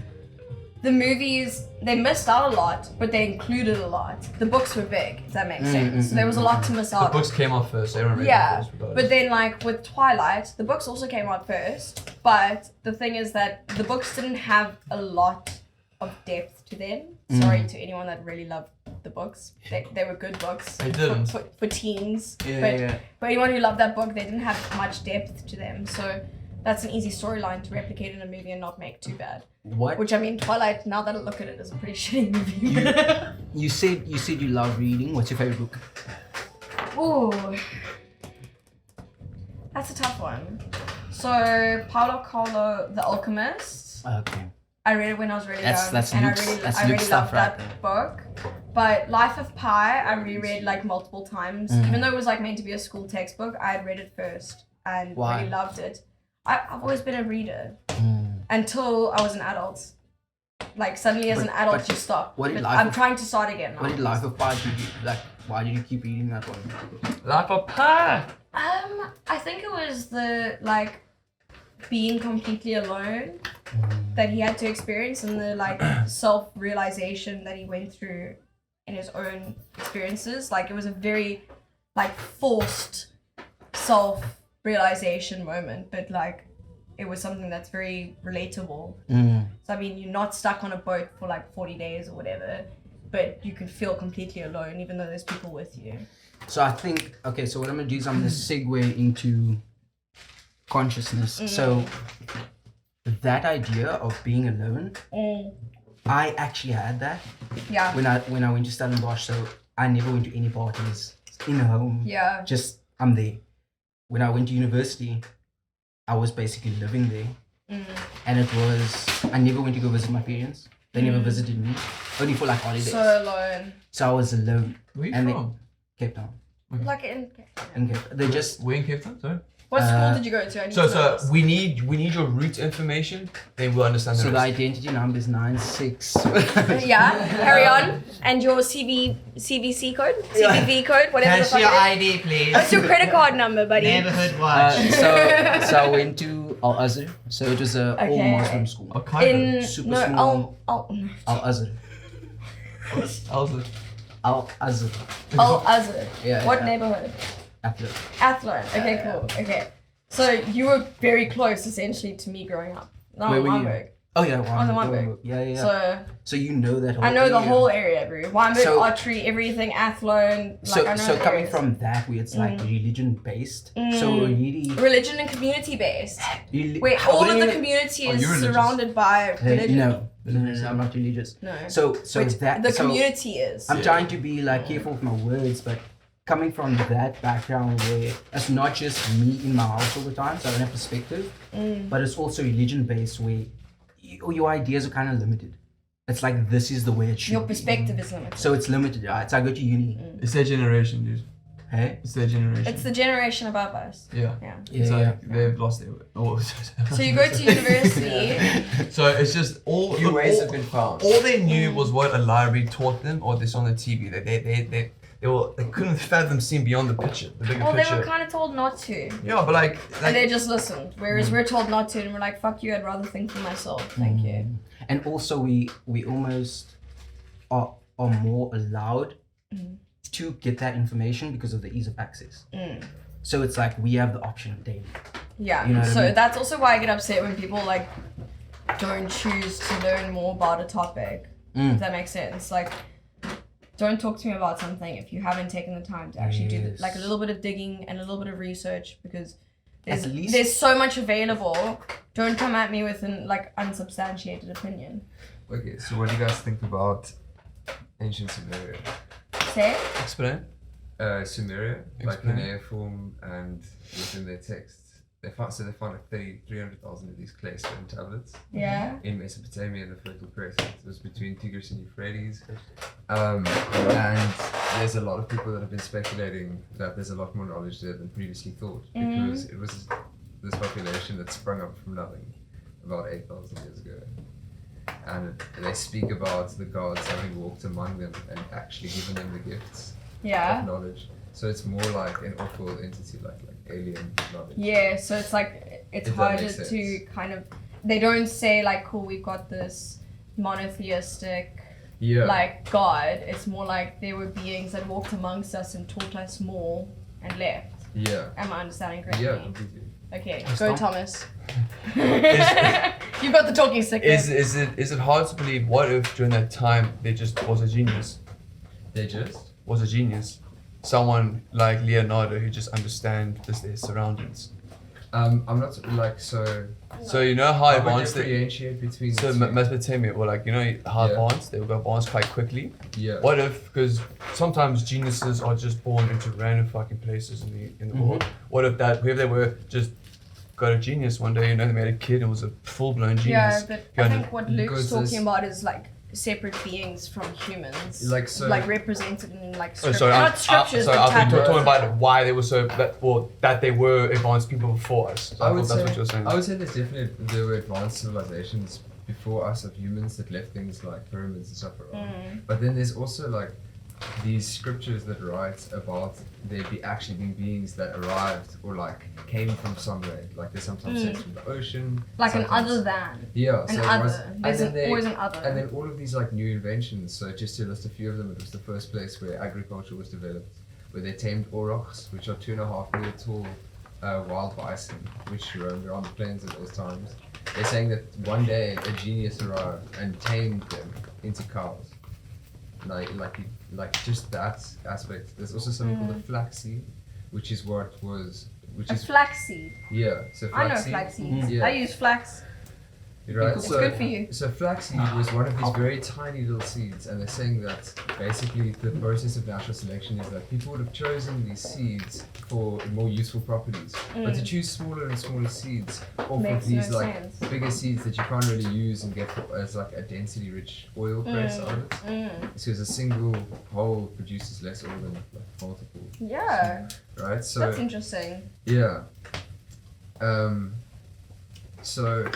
the movies, they missed out a lot, but they included a lot. The books were big, if that makes sense. So there was a lot to miss The out. books came out first. Everyone read Yeah, them first. regardless. but then like with Twilight, the books also came out first, but the thing is that the books didn't have a lot of depth to them. Sorry to anyone that really loved the books. They were good books They didn't. for teens. Yeah, but yeah. for anyone who loved that book, they didn't have much depth to them. So that's an easy storyline to replicate in a movie and not make too bad. What? Which I mean, Twilight, now that I look at it, is a pretty shitty movie. You said you love reading. What's your favorite book? Ooh. That's a tough one. So, Paulo Coelho, The Alchemist. Okay. I read it when I was really young. That's and Luke's, I really stuff loved right that there. book. But Life of Pi, I reread like multiple times. Even though it was like meant to be a school textbook, I had read it first and Why? really loved it. I've always been a reader until I was an adult. Like suddenly as an adult you stop. What did But Life I'm of- trying to start again now. What did Life of Pi do? Like, why did you keep reading that one? Life of Pi. I think it was the like being completely alone that he had to experience and the like self-realization that he went through in his own experiences. Like it was a very like forced self-realization moment, but like it was something that's very relatable. So I mean, you're not stuck on a boat for like 40 days or whatever, but you can feel completely alone even though there's people with you. So I think, okay, so what I'm gonna do is I'm gonna segue into consciousness. So that idea of being alone, I actually had that Yeah. when I went to Stellenbosch. So I never went to any parties in a home. Yeah. Just I'm there. When I went to university, I was basically living there, and it was I never went to go visit my parents. They never visited me, only for like holidays. So alone. So I was alone. Where are you And from? Cape Town. Like in They just Where in Cape Town? Sorry. what school did you go to? I need to know So this. we need your root information. Then we'll understand so the the rest. identity number is 96. Yeah, carry on. And your CVC code? CVV code? Whatever the Cash fuck your it is. ID, please. What's your credit card number, buddy? Neighborhood watch. So I went to Al Azhar. So it was a all Okay. Muslim school. Okay. In Super no small. Al Azhar. How's it? Al Azhar. Al Azhar. Yeah, What yeah. neighborhood? Athlete. Athlone. Okay, cool. Okay. So you were very close essentially to me growing up. No, Where were you? Wynberg. Oh yeah, Wynberg. Yeah. So So you know that whole I know the area. whole area, bro. Wynberg, So- archery, everything, Athlone. Like I know So the coming areas. from that where it's like religion based. So really, religion and community based. Where how all do of you the know- community Oh, is you're religious. surrounded by religion. No, I'm not religious. No. So Which that the so community is. I'm trying to be like careful with my words, but coming from that background where it's not just me in my house all the time, so I don't have perspective, but it's also religion based where your ideas are kind of limited. It's like this is the way it should Your be. perspective is limited. So it's limited, right? So I go to uni. It's their generation, dude. Hey? It's their generation. It's the generation above us. Yeah. Yeah. It's Yeah, like they've lost their way. Oh. So you go to university. So it's just all New ways all, have been found. all they knew was what a library taught them, or this on the TV. They couldn't fathom seeing beyond the picture, the bigger Well, they picture. were kind of told not to. Yeah, but like And they just listened. Whereas we're told not to, and we're like, fuck you, I'd rather think for myself. Thank you. And also we almost are more allowed to get that information because of the ease of access. So it's like we have the option daily. Yeah. You know what I So mean? that's also why I get upset when people like don't choose to learn more about a topic. If that makes sense. Like, don't talk to me about something if you haven't taken the time to actually do Yes. like a little bit of digging and a little bit of research, because At least- there's so much available. Don't come at me with an like unsubstantiated opinion. Okay, so what do you guys think about ancient Sumeria? Say? explain. Sumeria, like Explain. cuneiform, and within their texts, they found like 300,000 of these clay stone tablets Yeah. in Mesopotamia in the Fertile Crescent. It was between Tigris and Euphrates. And there's a lot of people that have been speculating that there's a lot more knowledge there than previously thought, because it was this population that sprung up from nothing about 8,000 years ago. And they speak about the gods having walked among them and actually given them the gifts Yeah. of knowledge. So it's more like an off-world entity, like alien knowledge. Yeah, so it's like it's If that harder makes to sense. kind of, they don't say like, cool, we've got this monotheistic Yeah. like God. It's more like there were beings that walked amongst us and taught us more and left. Yeah. Am I understanding correctly? Yeah, completely. Okay, That's go not- Thomas. You've got the talking stick. Is it hard to believe? What if during that time they just was a genius? They just? Was a genius. Someone like Leonardo who just understand their surroundings. I'm not like so. So you know how I would advanced they... differentiate between. So the two. Mesopotamia, or like, you know how Yeah. advanced? They will go advanced quite quickly. Yeah. What if, because sometimes geniuses are just born into random fucking places in the world. What if that, whoever they were, just got a genius one day, you know, they made a kid and was a full-blown genius. Yeah, but You I under- think what Luke's Because talking there's- about is like separate beings from humans, Like, so- like represented in like Oh, script- sorry, not scriptures, sorry, but I think you're talking tablets. about why they were so that they were advanced people before us. So I thought that's what you were saying. I would say there's definitely there were advanced civilizations before us of humans that left things like pyramids and stuff around. But then there's also like these scriptures that write about there be actually being beings that arrived or like came from somewhere. Like there's sometimes said from the ocean. Like an sometimes- other than. Yeah, An so it other. was, There's and then always an other. And then all of these like new inventions. So just to list a few of them, it was the first place where agriculture was developed, where they tamed aurochs, which are 2.5 meter tall wild bison, which roamed around the plains at those times. They're saying that one day a genius arrived and tamed them into cows. Like just that aspect. There's also something called the flaxseed, which is A flaxseed. yeah. So I know flaxseed. flaxseeds. Yeah. I use flax. Right. It's good for you. So flaxseed was one of these very tiny little seeds, and they're saying that basically the process of natural selection is that people would have chosen these seeds for more useful properties, but to choose smaller and smaller seeds off Makes of these no like sense. bigger seeds that you can't really use and get as like a density-rich oil press out of it, it's because a single hole produces less oil than like multiple. Yeah, Right. So that's interesting. yeah. So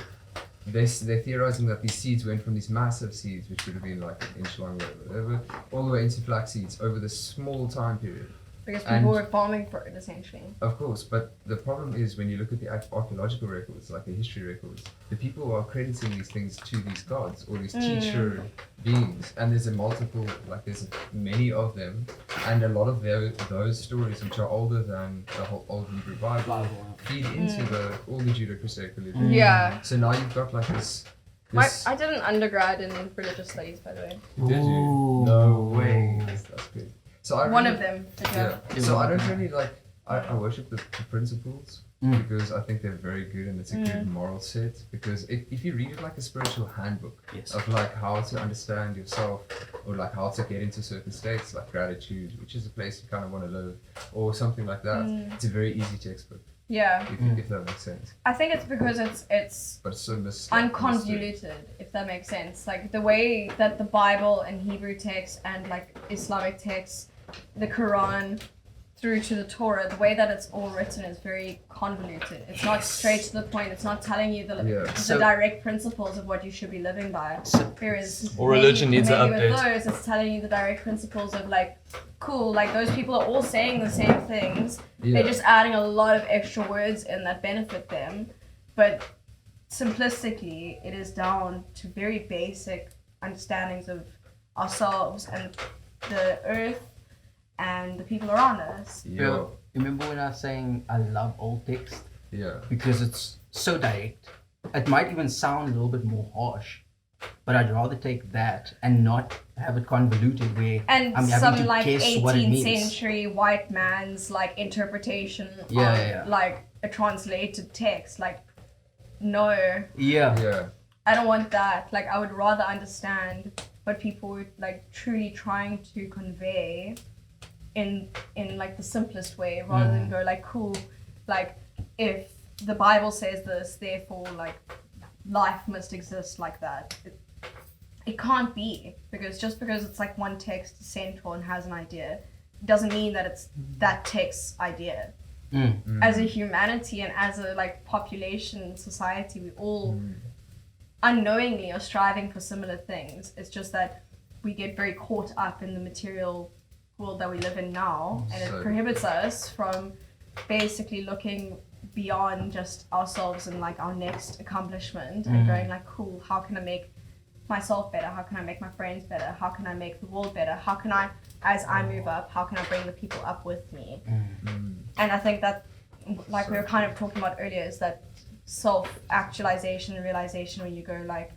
they're theorizing that these seeds went from these massive seeds, which would have been like an inch long or whatever, all the way into flax seeds over this small time period. Because And- people were farming for it essentially. Of course, but the problem is when you look at the archaeological records, like the history records, the people are crediting these things to these gods or these teacher beings, and there's there's many of them, and a lot of those stories, which are older than the whole old Hebrew Bible, feed into all the Judeo-Christian religion. Yeah. So now you've got like this. I did an undergrad in religious studies, by the way. Did you? No way. That's good. So I One really- of them. Yeah. So I don't really like. I worship the principles because I think they're very good and it's a good moral set. Because if you read it like a spiritual handbook of like how to understand yourself or like how to get into certain states like gratitude, which is a place you kind of want to live, or something like that, it's a very easy textbook. Yeah. If that makes sense. I think it's because it's But it's so unconvoluted, if that makes sense. Like the way that the Bible and Hebrew texts and like Islamic texts, the Quran, through to the Torah, the way that it's all written is very convoluted. It's not straight to the point. It's not telling you the So- direct principles of what you should be living by. Whereas Or religion needs an maybe with update. those, it's telling you the direct principles of like, cool, like those people are all saying the same things. They're just adding a lot of extra words in that benefit them. But simplistically, it is down to very basic understandings of ourselves and the earth and the people around us. Yeah. Remember when I was saying I love old text? Yeah. Because it's so direct. It might even sound a little bit more harsh, but I'd rather take that and not have it convoluted where And I'm some having to like guess what it 18th means. century white man's like interpretation Yeah, of yeah. like a translated text. Like, no, Yeah. Yeah. I don't want that. Like, I would rather understand what people were like truly trying to convey in like the simplest way, rather than go like, cool, like if the Bible says this, therefore like life must exist like that. It can't be, because just because it's like one text is central and has an idea doesn't mean that it's that text's idea. As a humanity and as a like population society, we all unknowingly are striving for similar things. It's just that we get very caught up in the material world that we live in now, and So- it prohibits us from basically looking beyond just ourselves and like our next accomplishment and going like, cool, how can I make myself better? How can I make my friends better? How can I make the world better? How can I, as I move up, how can I bring the people up with me? And I think that, like we were kind of talking about earlier, is that self-actualization and realization when you go like,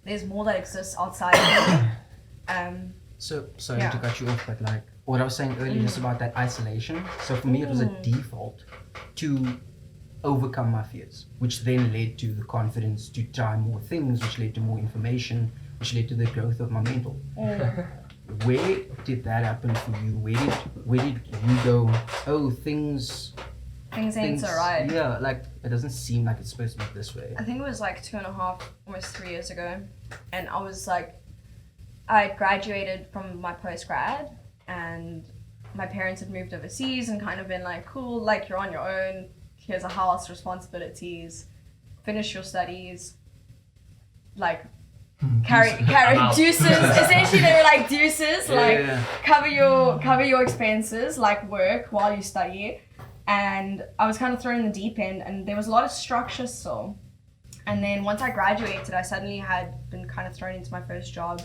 there's more that exists outside of me. So sorry Yeah. to cut you off, but like what I was saying earlier is about that isolation. So for me, it was a default to overcome my fears, which then led to the confidence to try more things, which led to more information, which led to the growth of my mental. Where did that happen for you? Where did you go, oh, things ain't so right. Yeah, like it doesn't seem like it's supposed to be this way. I think it was like 2.5, almost 3 years ago. And I was like, I graduated from my post-grad and my parents had moved overseas and kind of been like, cool, like you're on your own, here's a house, responsibilities, finish your studies, like carry deuces. Essentially they were like deuces, cover your expenses, like work while you study. And I was kind of thrown in the deep end and there was a lot of structure still. And then once I graduated, I suddenly had been kind of thrown into my first job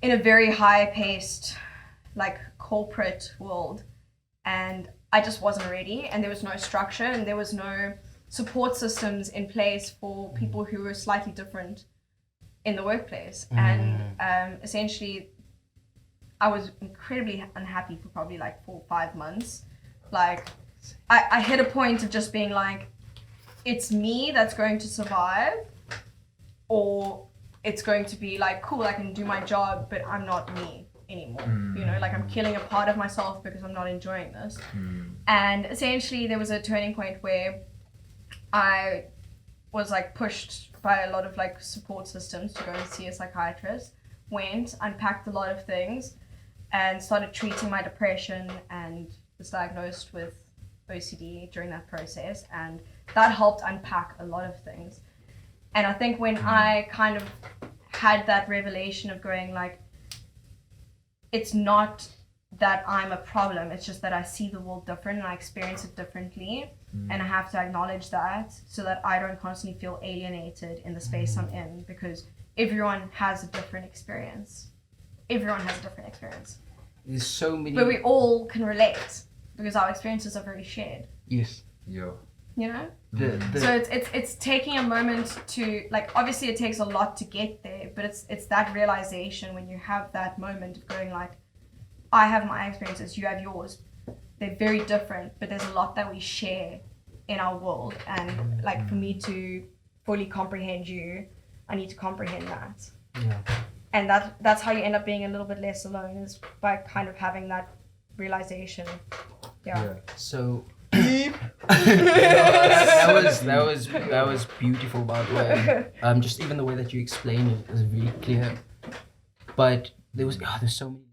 in a very high-paced, like corporate world. And I just wasn't ready and there was no structure and there was no support systems in place for people who were slightly different in the workplace. And essentially, I was incredibly unhappy for probably like 4 or 5 months. Like, I hit a point of just being like, it's me that's going to survive, or it's going to be like, cool, I can do my job, but I'm not me anymore. You know, like I'm killing a part of myself because I'm not enjoying this. And essentially there was a turning point where I was like pushed by a lot of like support systems to go and see a psychiatrist, went, unpacked a lot of things and started treating my depression and was diagnosed with OCD during that process, and that helped unpack a lot of things. And I think when I kind of had that revelation of going like, it's not that I'm a problem, it's just that I see the world different and I experience it differently, and I have to acknowledge that so that I don't constantly feel alienated in the space I'm in, because everyone has a different experience. There's so many... But we all can relate because our experiences are very shared. Yes. Yeah. You know? The So it's taking a moment to, like, obviously it takes a lot to get there, but it's that realization when you have that moment of going like, I have my experiences, you have yours. They're very different, but there's a lot that we share in our world. And like for me to fully comprehend you, I need to comprehend that. Yeah. And that's how you end up being a little bit less alone, is by kind of having that realization. Yeah. So that was beautiful, by the way. Just even the way that you explained it was really clear. But there's so many